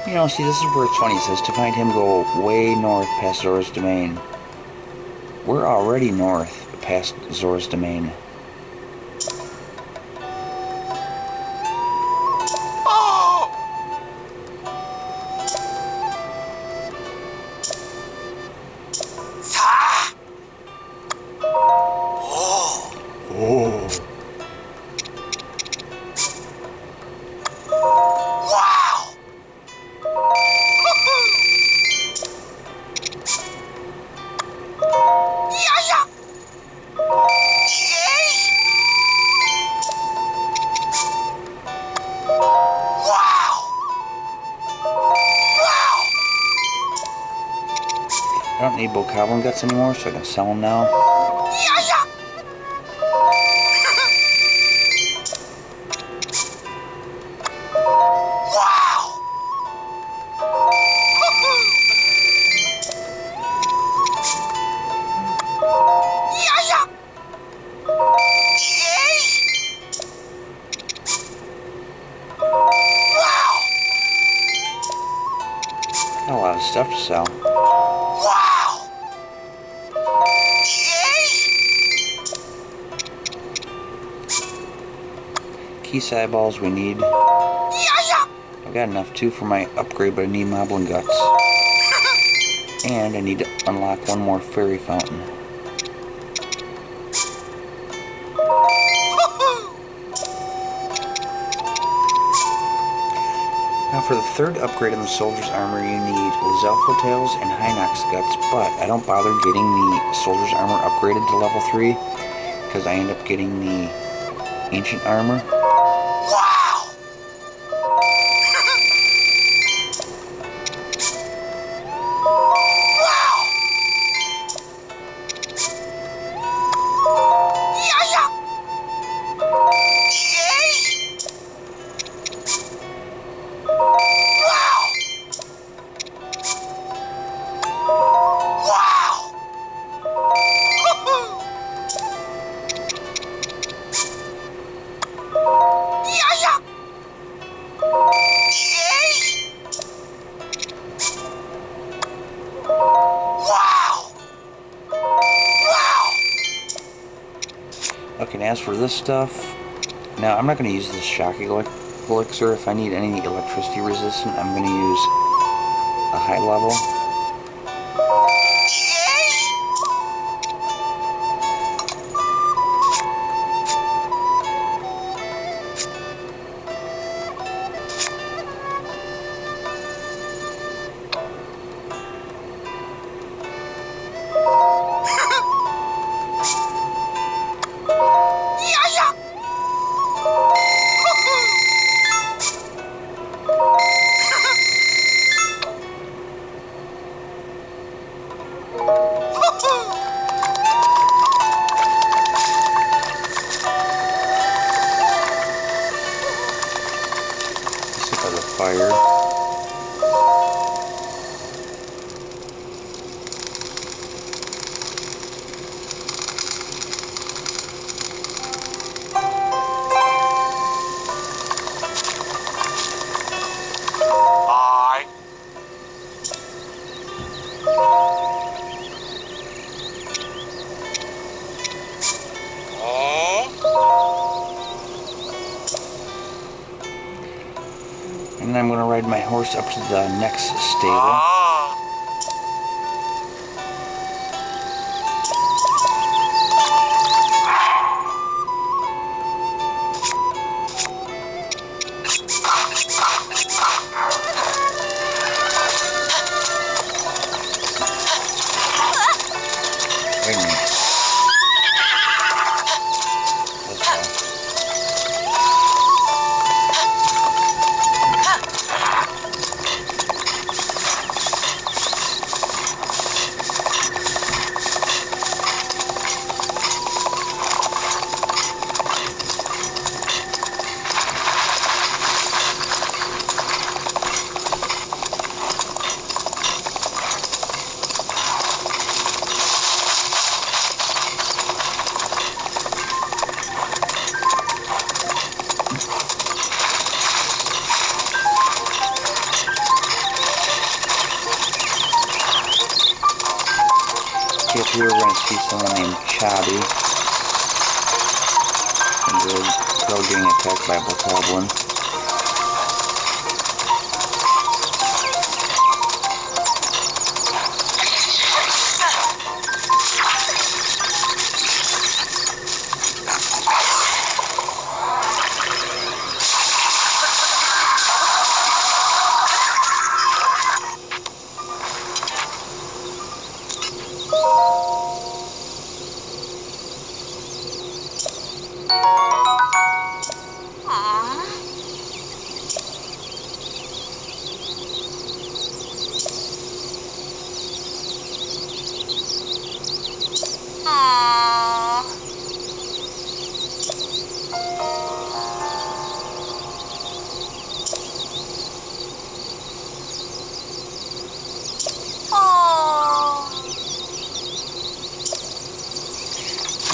You know, see, this is where it's funny. It says to find him, go way north past Zora's Domain. We're already north past Zora's Domain.
Oh! Ah! Oh!
Oh.
Wow! Yeah, yeah! Yay! Wow! Wow!
I don't need Bokoblin guts anymore, so I can sell them now.
Yeah, yeah! Wow! Yeah, yeah! Yay! Wow!
Got a lot of stuff to sell.
Wow! Yay!
Key eyeballs we need.
Yeah, yeah!
I've got enough too for my upgrade, but I need Moblin guts. And I need to unlock one more fairy fountain. Now for the third upgrade in the soldier's armor, you need Zelfo tails and Hinox guts, but I don't bother getting the soldier's armor upgraded to level 3 because I end up getting the ancient armor.
Wow! Wow! Yeah, yeah! Yay!
Okay, and as for this stuff, now I'm not going to use this shock elixir. If I need any electricity resistant, I'm going to use a high level. Sit by the fire. And then I'm going to ride my horse up to the next stable. Wait a minute. That's wrong. Up here we're going to see someone named Chabby. Some girl getting attacked by a bokoblin.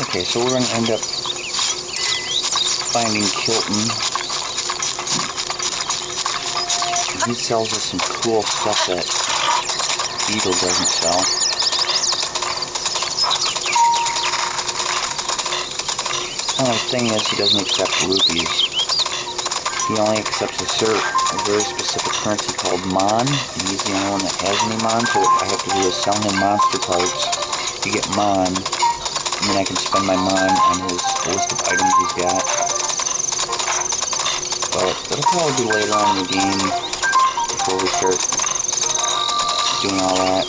Okay, so we're going to end up finding Kilton. He sells us some cool stuff that Beetle doesn't sell. The only thing is he doesn't accept rupees. He only accepts a very specific currency called Mon, and he's the only one that has any Mon, so what I have to do is sell him monster parts to get Mon. And then I can spend my Mon on his list of items he's got. But it'll probably be later on in the game before we start doing all that.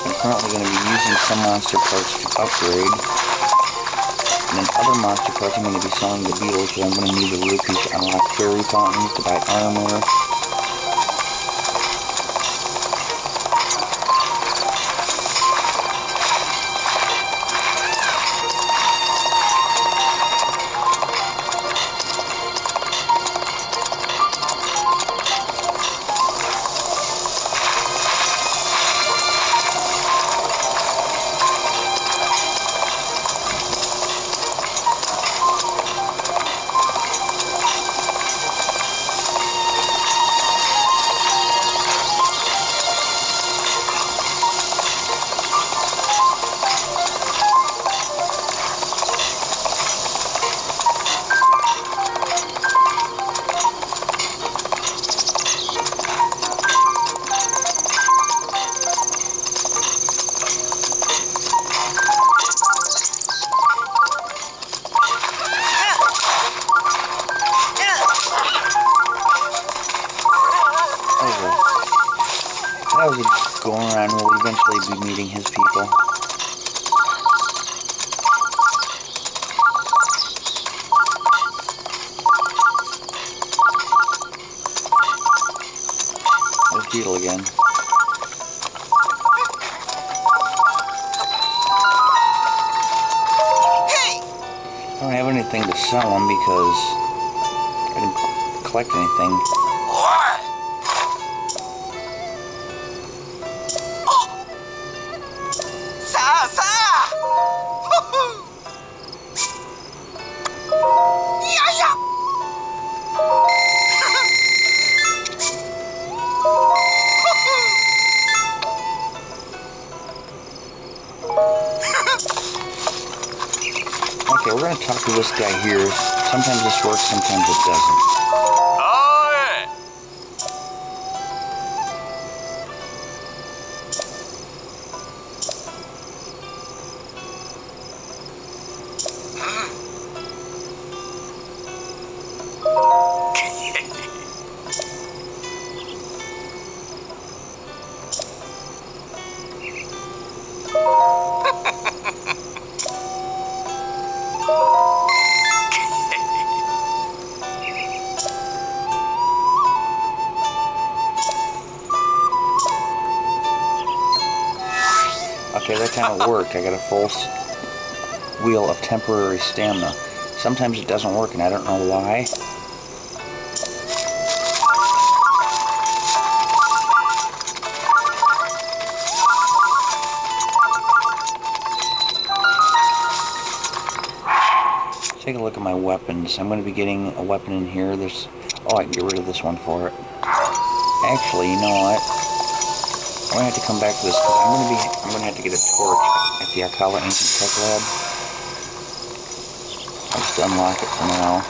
I'm currently going to be using some monster parts to upgrade. And then other monster parts I'm going to be selling to Beetle, so I'm going to need the rupees to unlock fairy fountains, to buy armor. That was a Goron. We'll eventually be meeting his people. There's Beetle again. I don't have anything to sell him because I didn't collect anything. Okay, we're going to talk to this guy here. Sometimes this works, sometimes it doesn't. Okay, that time it worked. I got a full wheel of temporary stamina. Sometimes it doesn't work, and I don't know why. Take a look at my weapons. I'm going to be getting a weapon in here. Oh, I can get rid of this one for it. Actually, you know what? I'm going to have to come back to this because I'm going to have to get a torch at the Alcala Ancient Tech Lab. I'll just unlock it for now.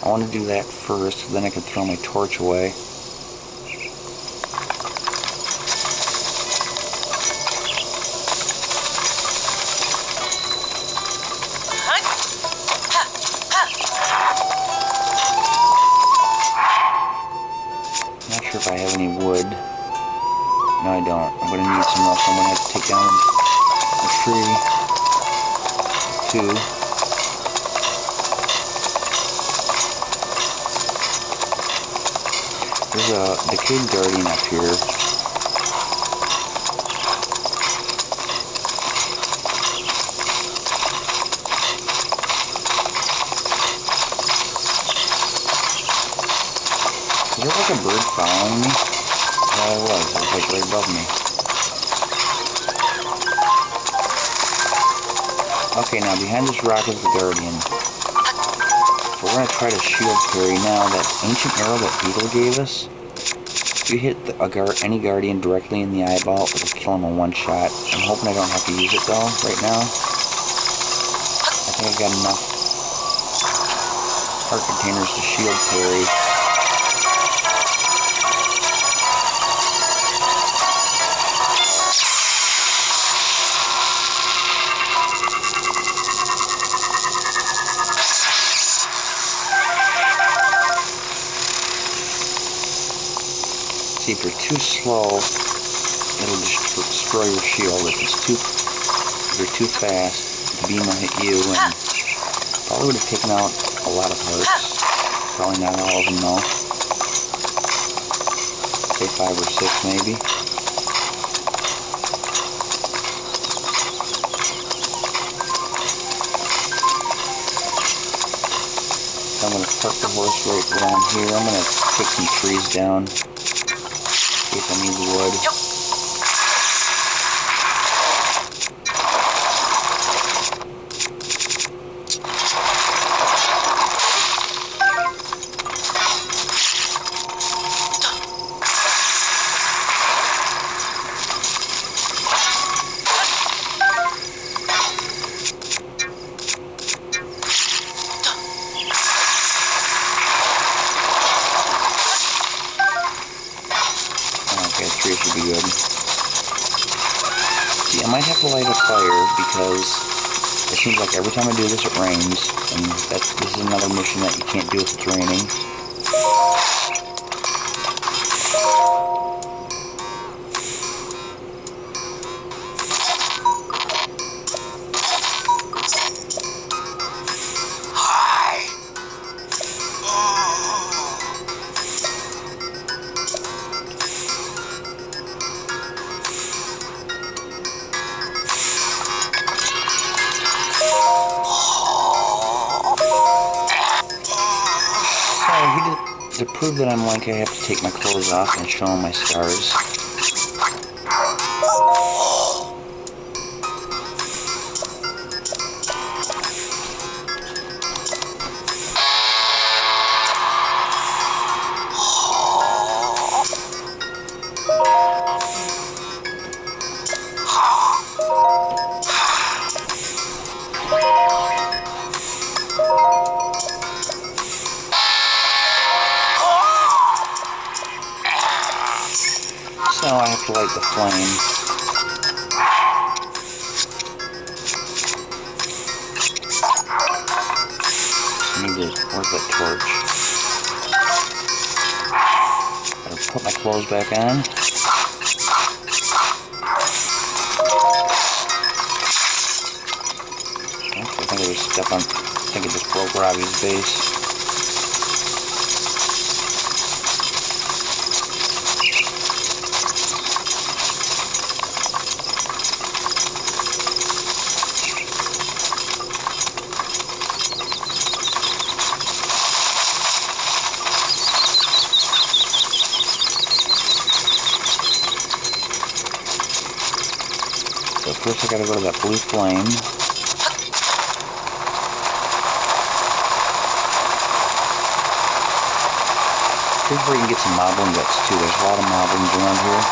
I want to do that first, then I can throw my torch away. Not sure if I have any wood. No, I don't. I'm going to need some else. I'm going to have to take down a tree. Two. There's a decayed guardian up here. Is there like a bird following me? No, it was like right above me. Okay, now behind this rock is the guardian. So we're going to try to shield parry. Now, that ancient arrow that Beetle gave us, if you hit any guardian directly in the eyeball, it'll kill him in one shot. I'm hoping I don't have to use it though, right now. I think I've got enough heart containers to shield parry. See, if you're too slow, it'll destroy your shield. If you're too fast, the beam will hit you, and probably would have taken out a lot of hearts. Probably not all of them, though. Say 5 or 6, maybe. So I'm going to park the horse right around here. I'm going to take some trees down. If I need the wood. Yep. Okay, 3 should be good. See, I might have to light a fire because it seems like every time I do this it rains, and this is another mission that you can't do if it's raining. to prove that I'm like, I have to take my clothes off and show them my scars. So I have to light the flame. I need to, where's that torch? Gotta put my clothes back on. Oops, I think I just stepped on, I think I just broke Robbie's vase. So first I gotta go to that blue flame. Here's where you can get some moblin guts too. There's a lot of moblins around here.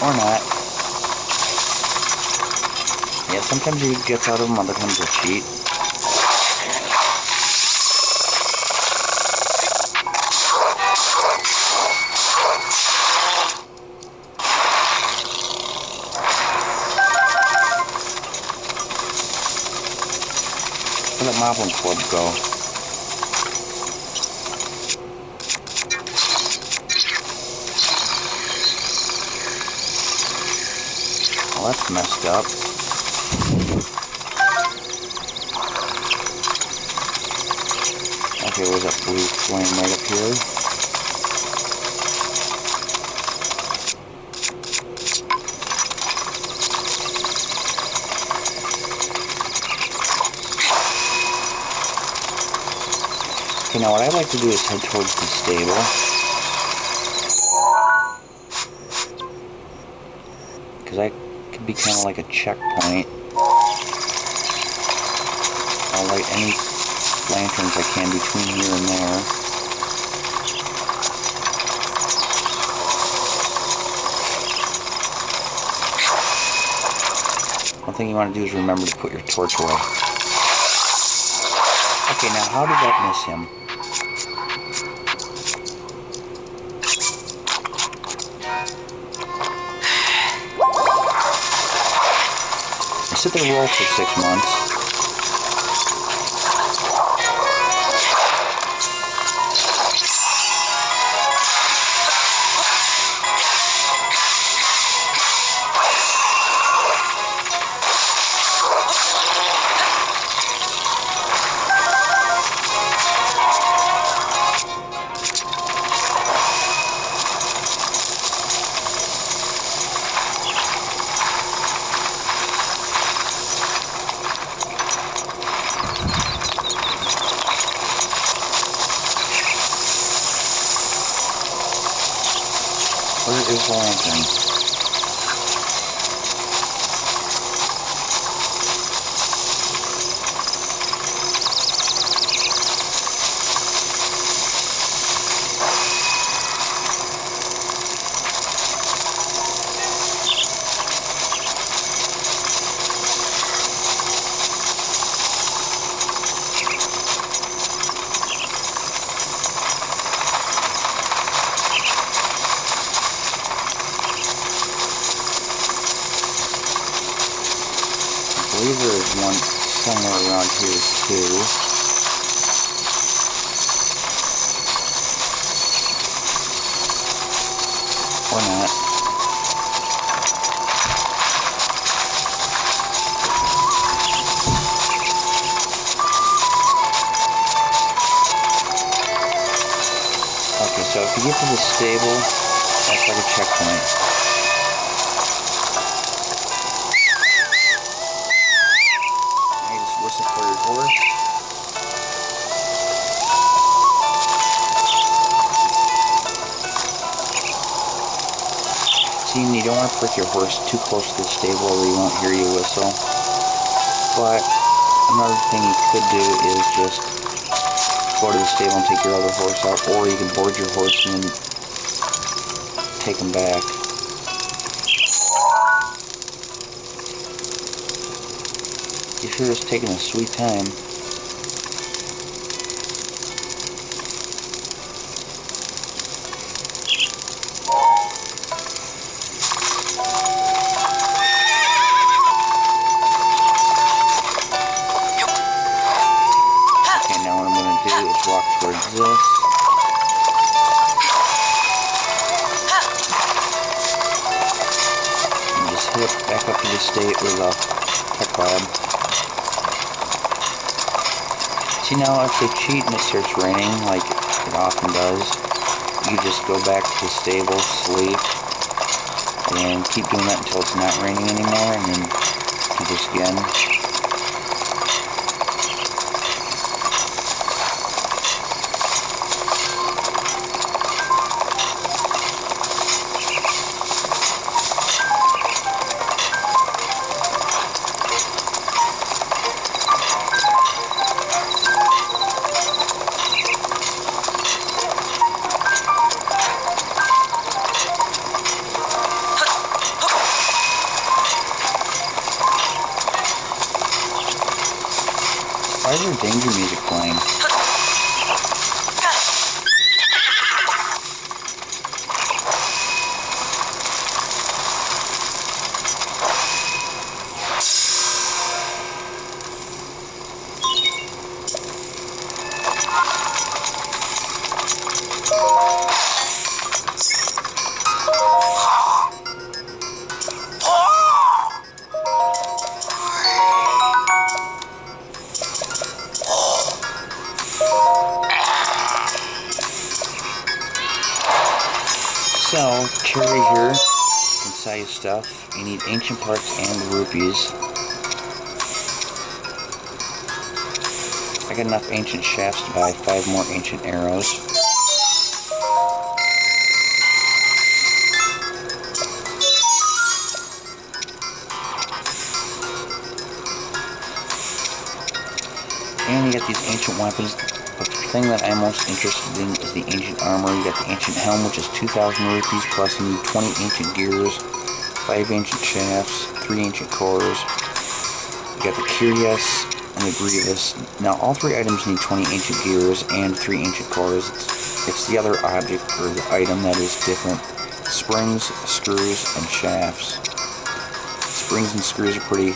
Or not. Yeah, sometimes you get out of them, other times you'll cheat. Where'd that Moblin Club go? Well, that's messed up. Okay, where's that blue flame right up here? Okay, now what I'd like to do is head towards the stable. Because that could be kind of like a checkpoint. I'll light any lanterns I can between here and there. One thing you want to do is remember to put your torch away. Okay, now how did that miss him? I sit there roll for 6 months. Where is the lantern? I believe there is one somewhere around here too. Or not. If you get to the stable, that's like a checkpoint. Now you just whistle for your horse. See, you don't want to put your horse too close to the stable or you won't hear you whistle. But another thing you could do is just go to the stable and take your other horse out, or you can board your horse and then take him back. You sure is taking a sweet time. Okay, now what I'm going to do is walk towards this. And just hit back up to the state with a tech lab. See, now if they cheat and it starts raining, like it often does, you just go back to the stable, sleep, and keep doing that until it's not raining anymore, and then do this again. Why is there danger music playing? So, Cherry here can sell you stuff. You need ancient parts and rupees. I got enough ancient shafts to buy 5 more ancient arrows. And you got these ancient weapons. But the thing that I'm most interested in is the ancient armor. You got the ancient helm, which is 2,000 rupees, plus you need 20 ancient gears, 5 ancient shafts, 3 ancient cores. You got the Curious and the Grievous. Now, all 3 items need 20 ancient gears and 3 ancient cores. It's the other object, or the item, that is different. Springs, screws, and shafts. Springs and screws are pretty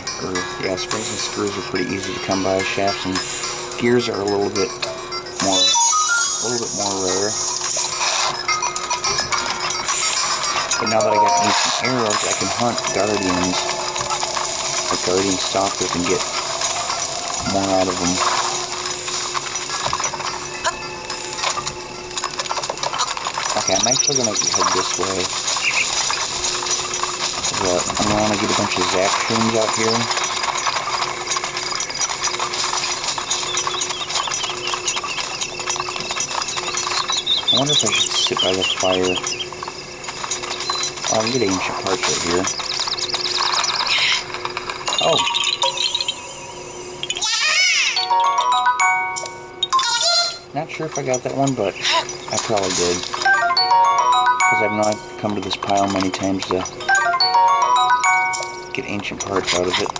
easy to come by. Shafts and gears are a little bit more rare. But now that I got ancient arrows, I can hunt guardians, like guardian stalkers, and get more out of them. Okay, I'm actually gonna head this way. I'm gonna want to get a bunch of zap shrooms out here. I wonder if I should sit by the fire. Oh, I can get ancient parts right here. Oh! Not sure if I got that one, but I probably did. Because I've not come to this pile many times to get ancient parts out of it.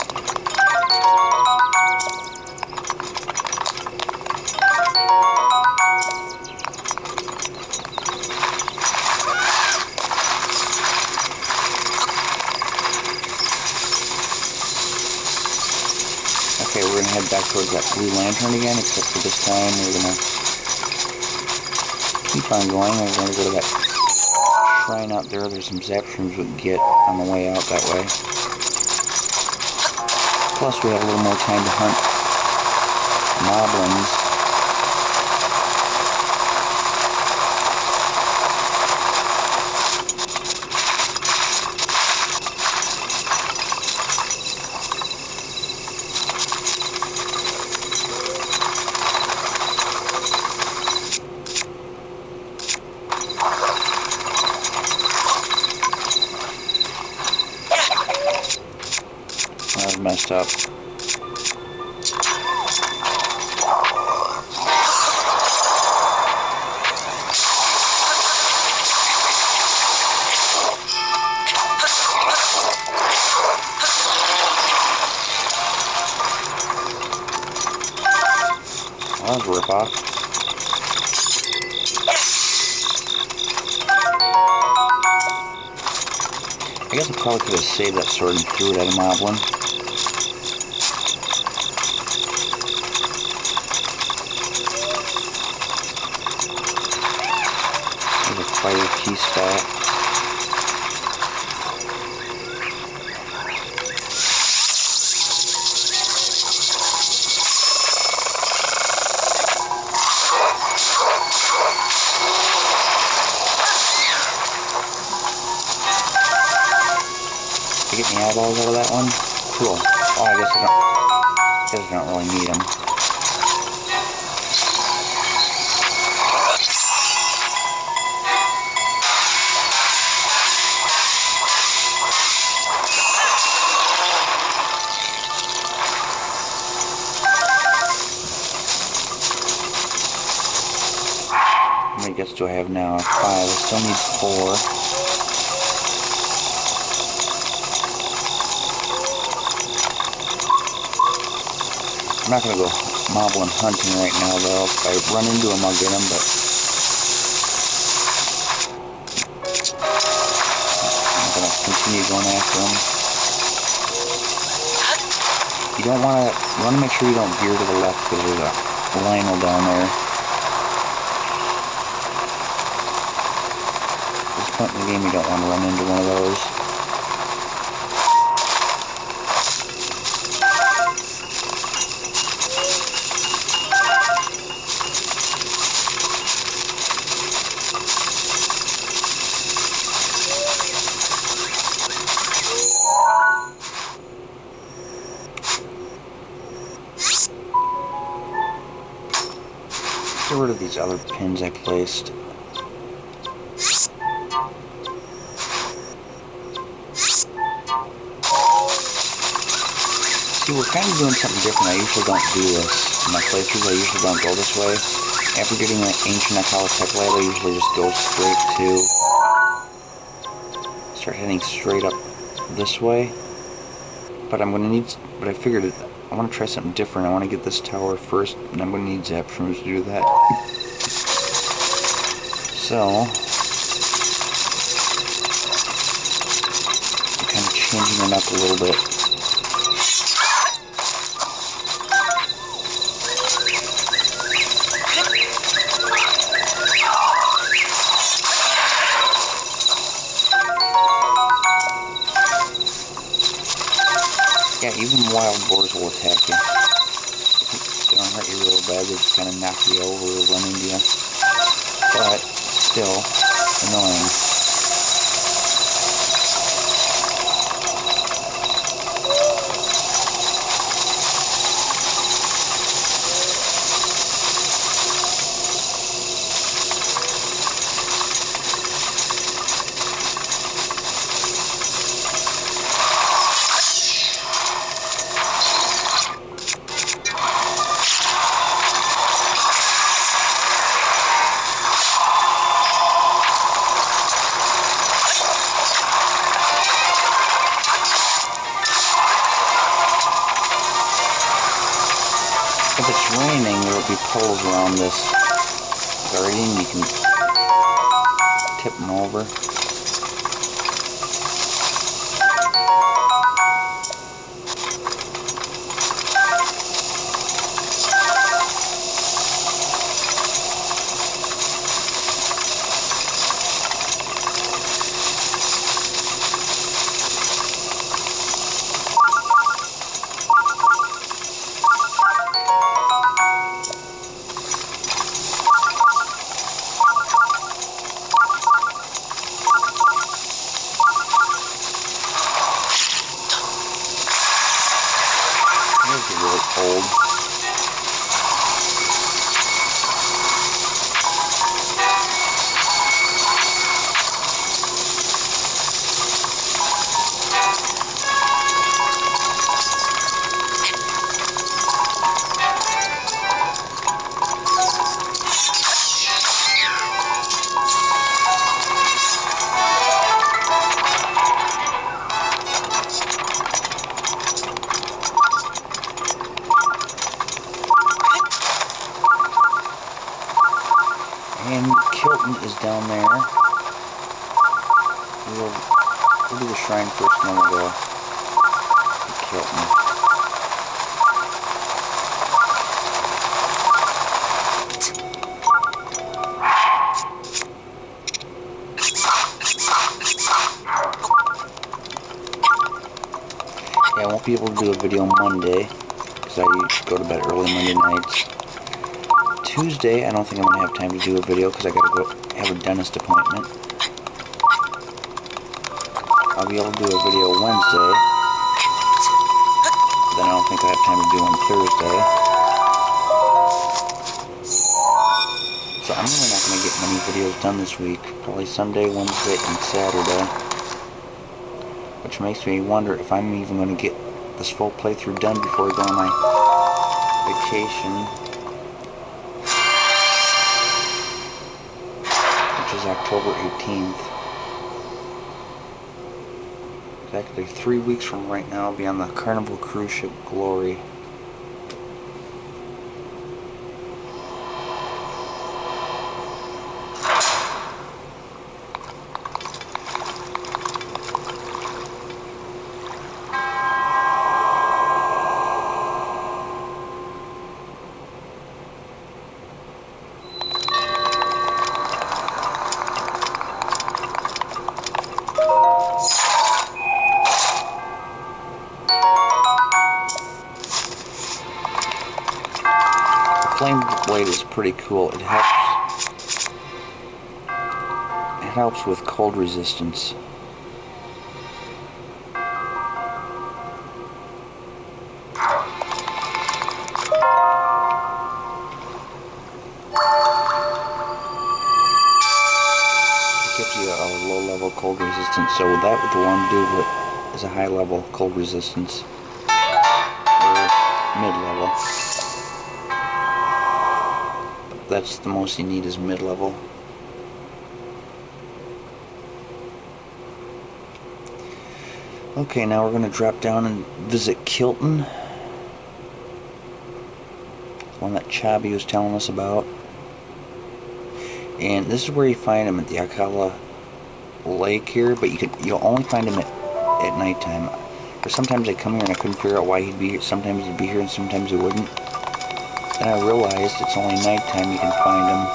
Okay, we're gonna head back towards that blue lantern again, except for this time we're gonna keep on going. We're gonna go to that shrine out there. There's some zap shrooms we can get on the way out that way. Plus we have a little more time to hunt moblins. messed up. Well, that was a ripoff. I guess I probably could have saved that sword and threw it at a moblin. There's a fire key spot. Did I get any eyeballs out of that one? Cool. Oh, I guess I don't really need them. How many guts do I have now? 5. I still need 4. I'm not going to go moblin hunting right now, though. If I run into them, I'll get them, but I'm going to continue going after them. You want to make sure you don't veer to the left because there's a Lionel down there. At this point in the game, you don't want to run into one of those. Get rid of these other pins I placed. See, we're kind of doing something different. I usually don't do this. In my playthroughs, I usually don't go this way. After getting an ancient Tech Lab, I usually just go straight to... start heading straight up this way. But I'm going to need... but I figured it... I want to try something different. I want to get this tower first, and I'm going to need zap shrooms to do that. So, I'm kind of changing it up a little bit. Yeah, even wild boars will attack you. They don't hurt you real bad, they just kind of knock you over or run into you. But, still, annoying. If it's raining, there will be poles around this guardian. You can tip them over. Kilton is down there. We'll do the shrine first, and then we'll go to Kilton. Yeah, I won't be able to do a video Monday, because I go to bed early Monday nights. Tuesday, I don't think I'm going to have time to do a video, because I got to go have a dentist appointment. I'll be able to do a video Wednesday. Then I don't think I have time to do one Thursday. So I'm really not going to get many videos done this week. Probably Sunday, Wednesday, and Saturday. Which makes me wonder if I'm even going to get this full playthrough done before I go on my vacation. Which is October 18th. Exactly 3 weeks from right now, I'll be on the Carnival cruise ship Glory. Flame blade is pretty cool. It helps with cold resistance. It gives you a low level cold resistance. So with that, with the warm dew is a high level cold resistance, or mid level. That's the most you need, is mid-level. Okay, now we're going to drop down and visit Kilton. One that Chabi was telling us about. And this is where you find him at the Akala Lake here, but you'll only find him at nighttime. Or sometimes I come here and I couldn't figure out why he'd be here. Sometimes he'd be here and sometimes he wouldn't. Then I realized it's only nighttime you can find him.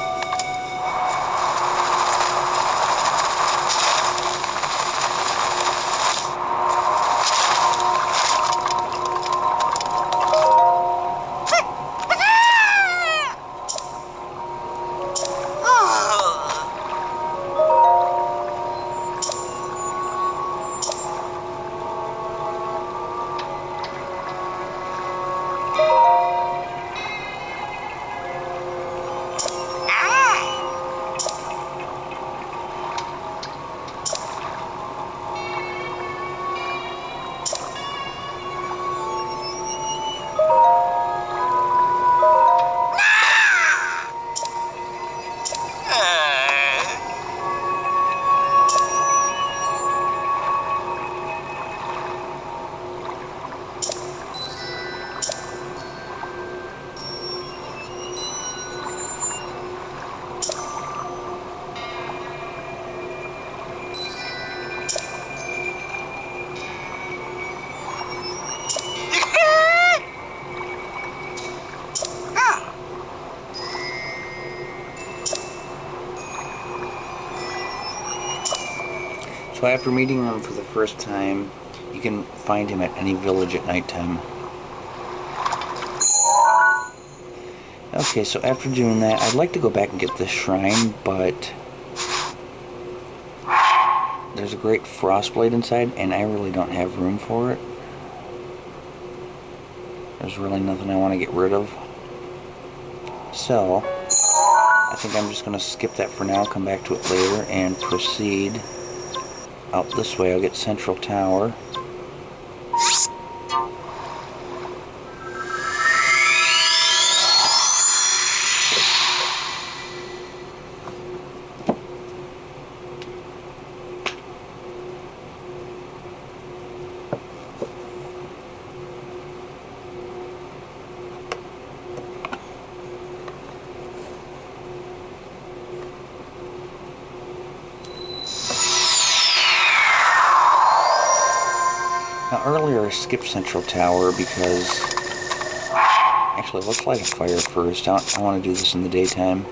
So after meeting him for the first time, you can find him at any village at nighttime. Okay, so after doing that, I'd like to go back and get this shrine, but there's a great frost blade inside, and I really don't have room for it. There's really nothing I want to get rid of. So, I think I'm just going to skip that for now, come back to it later, and proceed out this way. I'll get Central Tower. earlier I skipped Central Tower because... Actually, let's light a fire first. I want to do this in the daytime.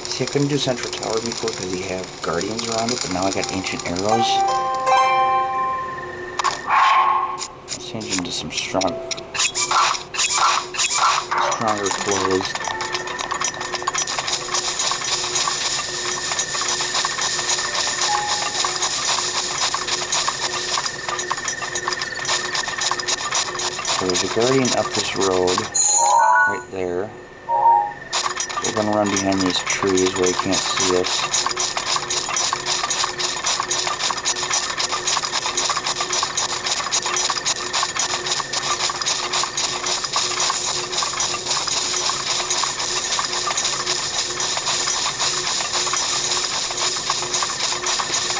See, I couldn't do Central Tower before because you have guardians around it, but now I got ancient arrows. Let's change into some stronger clothes. So there's a guardian up this road, right there. We're gonna run behind these trees where he can't see us.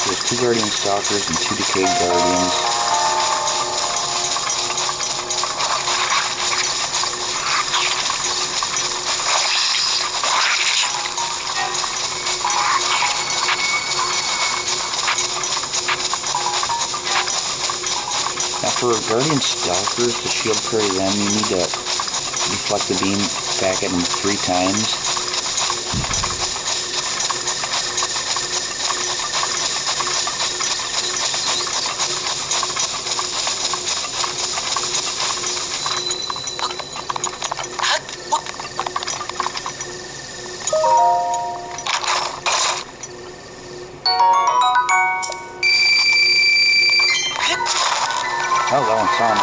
There's 2 guardian stalkers and 2 decayed guardians. Now for guardian stalkers, to shield parry them, you need to deflect the beam back at them 3 times. Oh, that one saw me.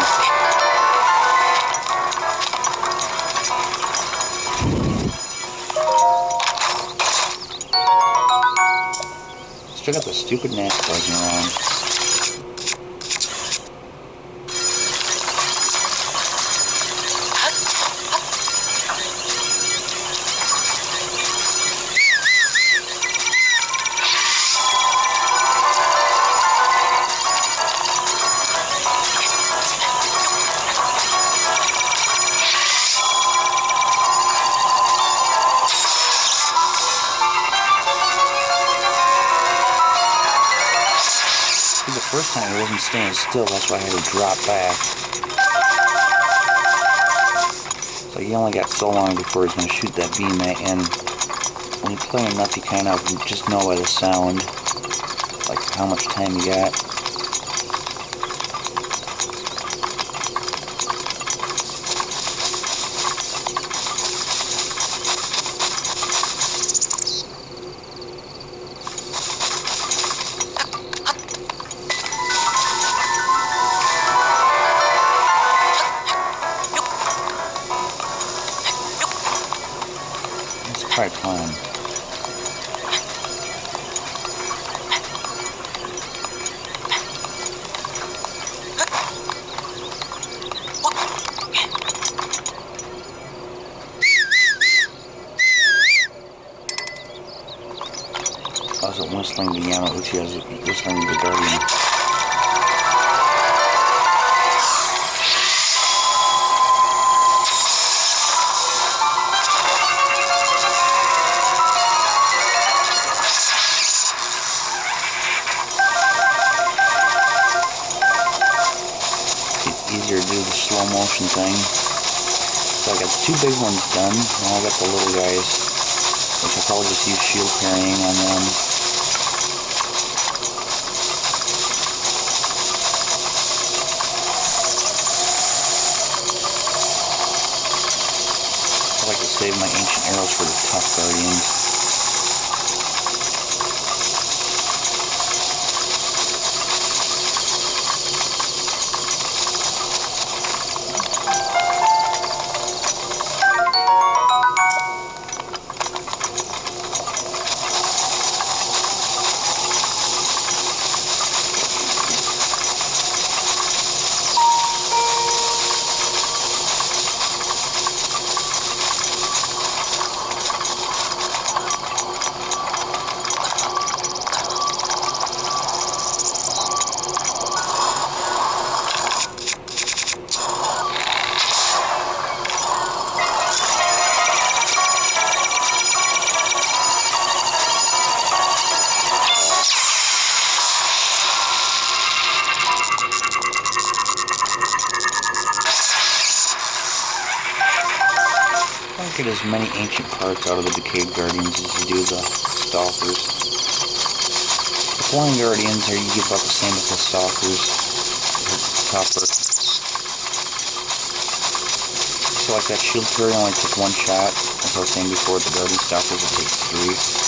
Still got the stupid gnats buzzing around. The first time it wasn't staying still, that's why I had to drop back. So he only got so long before he's going to shoot that beam at, and when you play enough you kind of just know by the sound, like how much time you got. Quite fun. I wasn't whistling the Yamauchi, I was whistling the Guardian. Easier to do the slow motion thing. So I got the 2 big ones done. Now I got the little guys, which I'll probably just use shield parrying on them. I like to save my ancient arrows for the tough guardians. don't get as many ancient parts out of the Decayed Guardians as you do the Stalkers. The Flying Guardians are you get about the same as the Stalkers. They're tougher. So like that shield carry only took one shot. As I was saying before, the Guardian Stalkers it takes 3.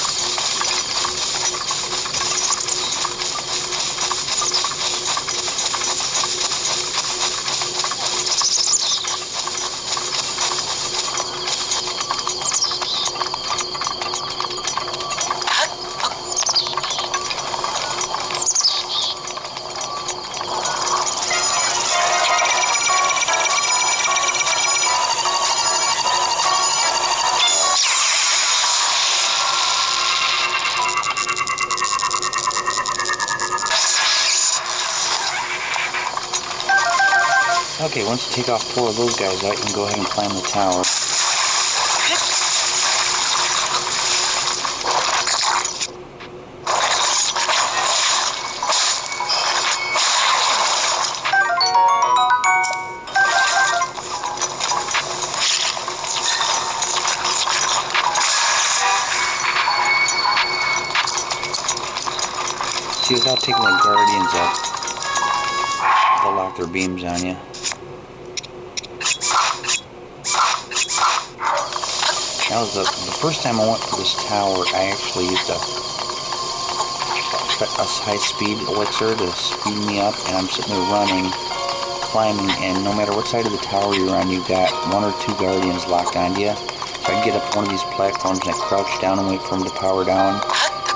Okay, once you take off 4 of those guys out, you can go ahead and climb the tower. See, without taking the Guardians up, they'll lock their beams on you. That was the first time I went for this tower. I actually used a high-speed elixir to speed me up, and I'm sitting there running, climbing, and no matter what side of the tower you're on, you've got 1 or 2 Guardians locked onto you. So I'd get up one of these platforms and I'd crouch down and wait for them to power down.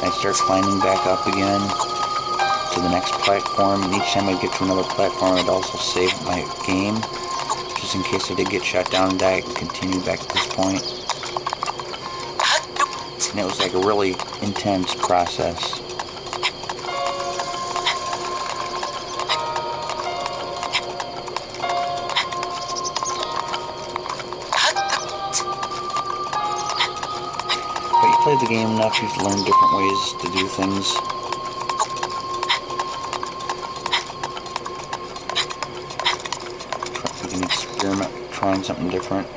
And I'd start climbing back up again to the next platform, and each time I'd get to another platform, I'd also save my game, just in case I did get shot down and die, I could continue back at this point. And it was like a really intense process. But you play the game enough, you've learned different ways to do things. You can experiment trying something different.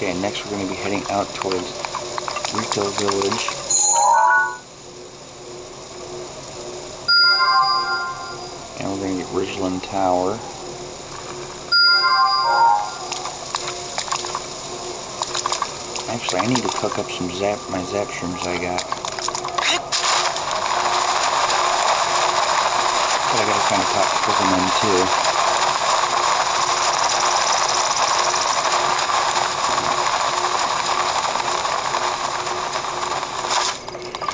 Okay, next we're going to be heading out towards Rito Village. And we're going to get Ridgeland Tower. Actually, I need to cook up some my zap shrooms I got. But I gotta find a pot to cook them in too.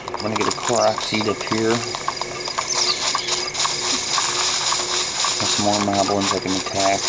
I'm going to get a Korok seed up here. And some more moblins I can attack.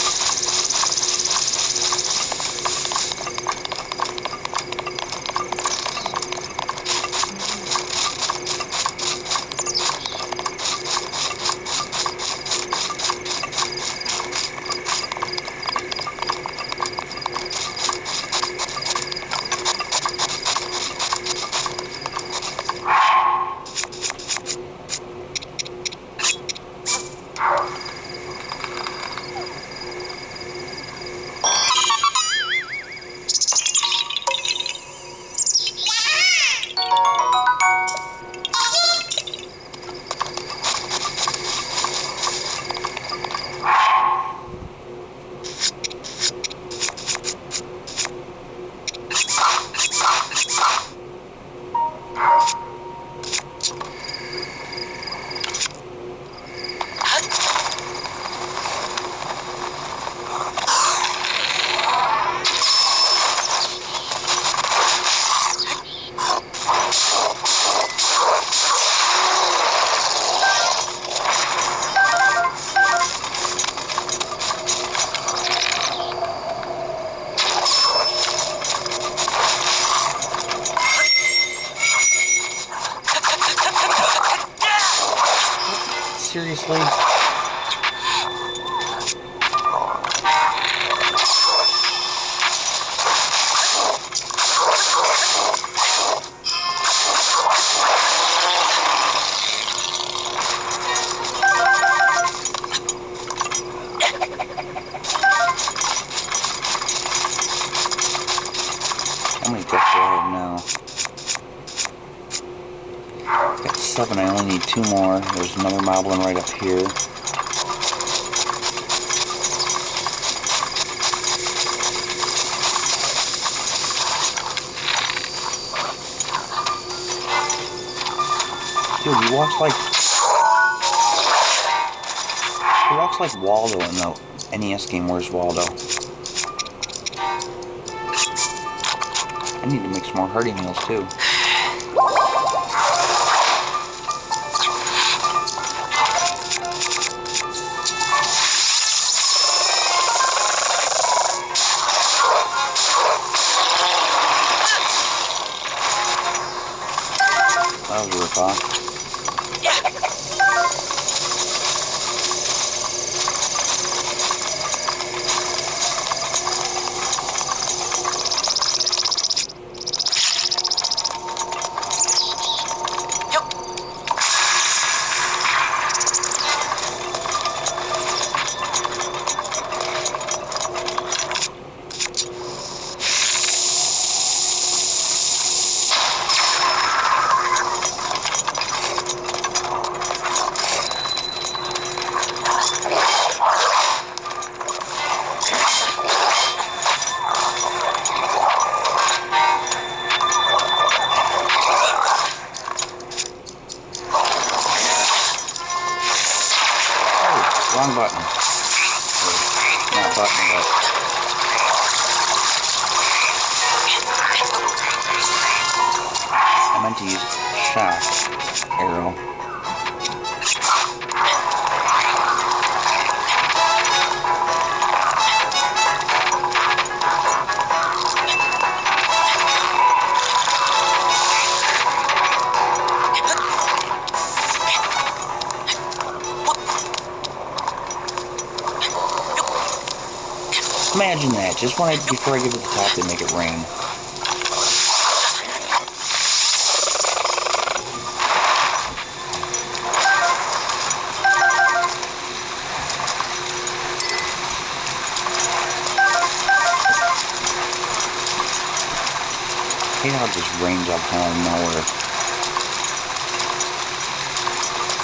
Seriously? How many deaths do I have now? Got 7, I only need 2 more. There's another moblin right up here. Dude, he walks like Waldo in the NES game. Where's Waldo? I need to make some more hearty meals too. That was a ripoff. Wrong button. Or, not button, but... I meant to use shock arrow. Imagine that, just before I get to the top, they make it rain. I hate how it just rains out of nowhere.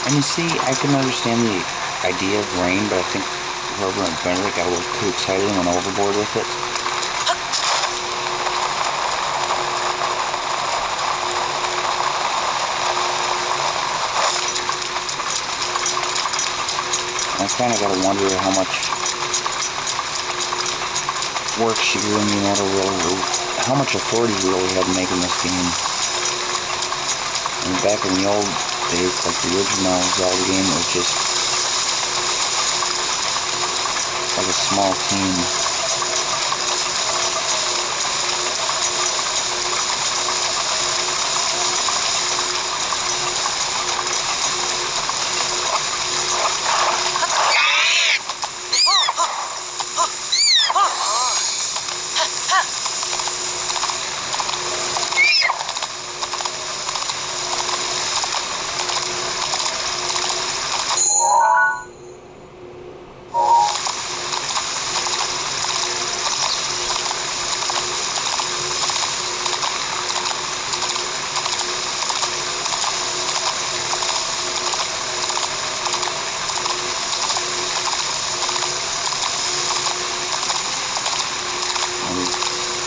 And you see, I can understand the idea of rain, but I think whoever invented it got a little too excited and went overboard with it. I kind of got to wonder how much work Shigeru Miyamoto really, how much authority he really had making this game. And back in the old days, like the original Zelda game, it was just like a small team.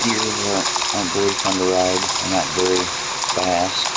Deers aren't very fun to ride, and not very fast.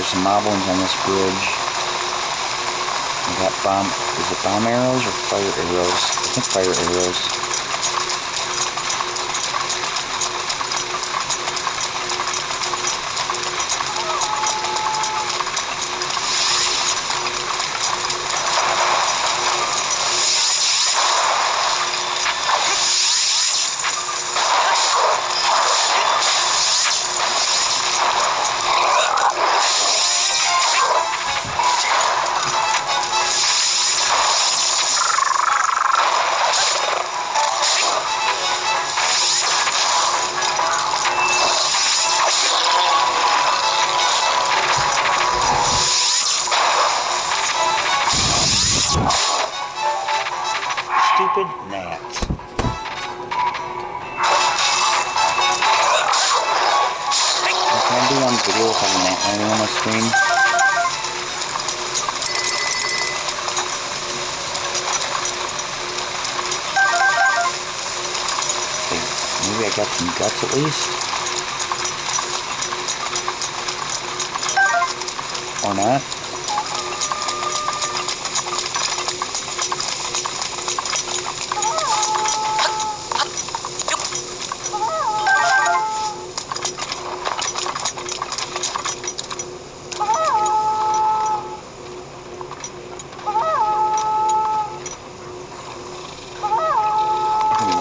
There's some moblins on this bridge. We got is it bomb arrows or fire arrows? I think fire arrows. Stupid gnats. Can I do one video with a gnat landing on my screen? Okay, maybe I got some guts at least? Or not?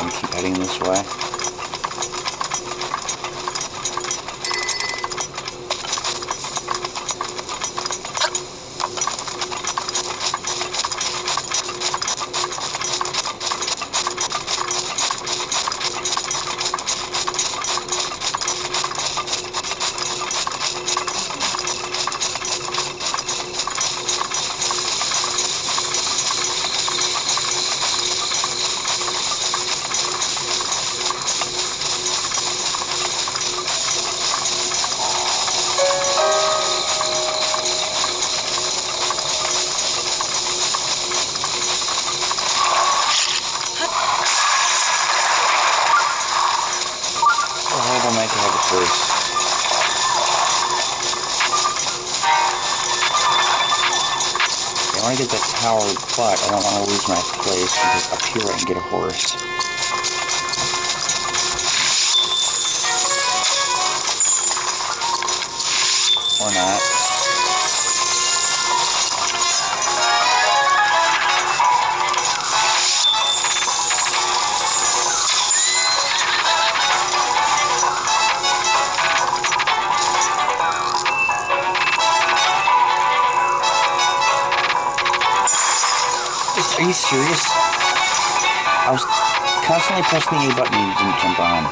Keep heading this way. Night to have a choice. I want to get that tower, but I don't want to lose my place because up here I can get a horse. Or not. Are you serious? I was constantly pressing the A button and it didn't jump on.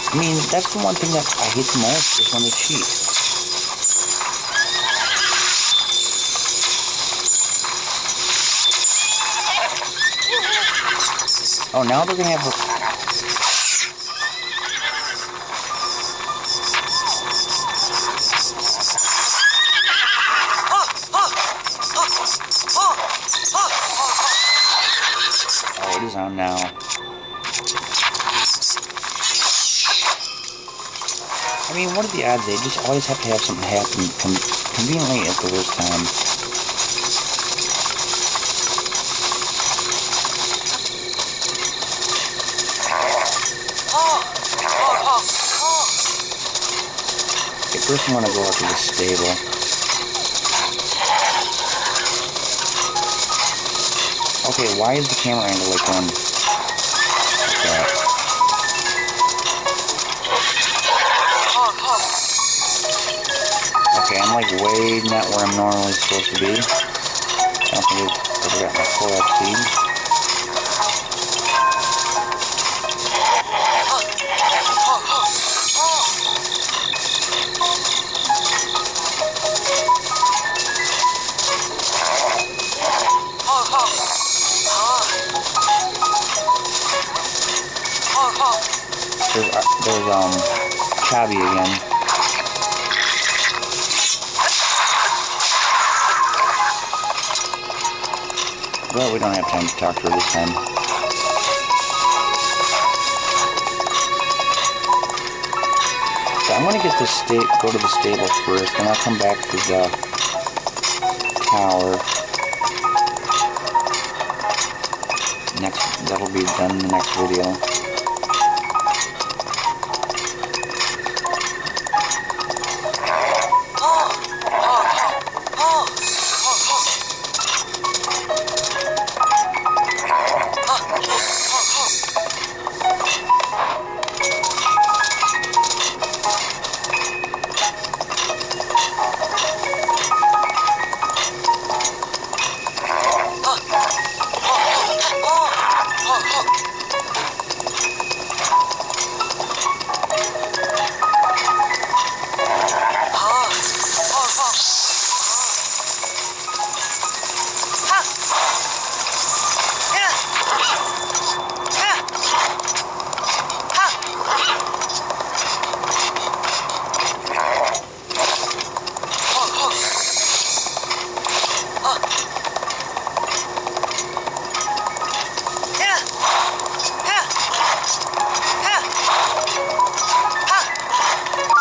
I mean, that's the one thing that I hate the most is when they cheat. Oh, now they're gonna have a... Oh, it is on now. I mean, what are the odds? They just always have to have something happen conveniently at the worst time. Okay, first I want to go out to the stable. Okay, why is the camera angle like one? Like that? Okay, I'm like way not where I'm normally supposed to be. I don't think I've ever got my full up seed. There's Chubby again. Well, we don't have time to talk to her this time. I'm gonna get this go to the stable first, then I'll come back to the tower. That'll be done in the next video.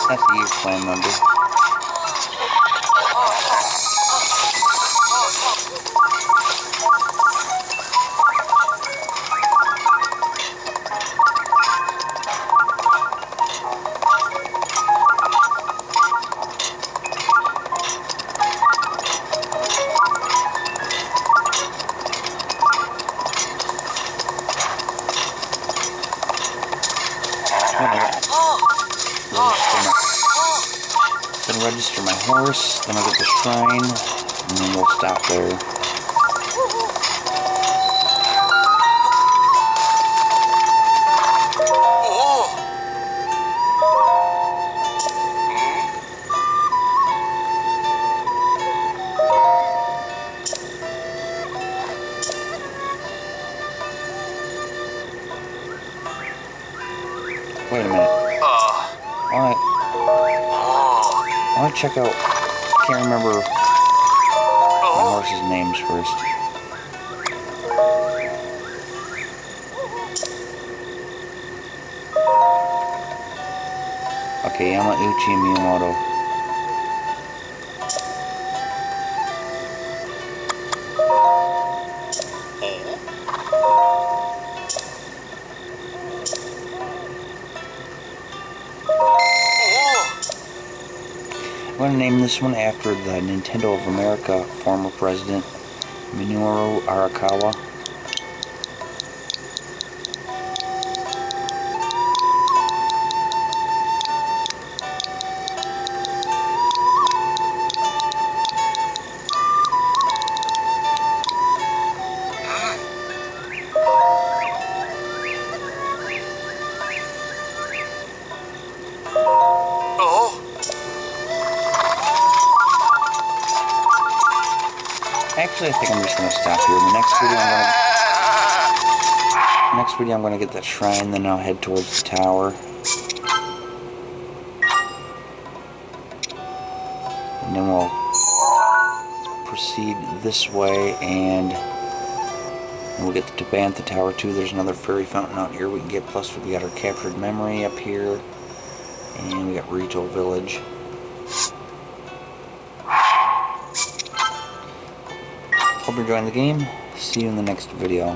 That's the youth plan number. Then register my horse, then I'll get the shrine, and then we'll stop there. Wait a minute. Alright. I want to check out, can't remember my horse's names first. Okay, Yamauchi and Miyamoto. I'm going to name this one after the Nintendo of America former president, Minoru Arakawa. Actually, I think I'm just going to stop here. The next video I'm going to get that shrine, then I'll head towards the tower. And then we'll proceed this way, and we'll get to Bantha Tower too. There's another fairy fountain out here we can get, plus we got our captured memory up here, and we got Rito Village. Hope you're enjoying the game. See you in the next video.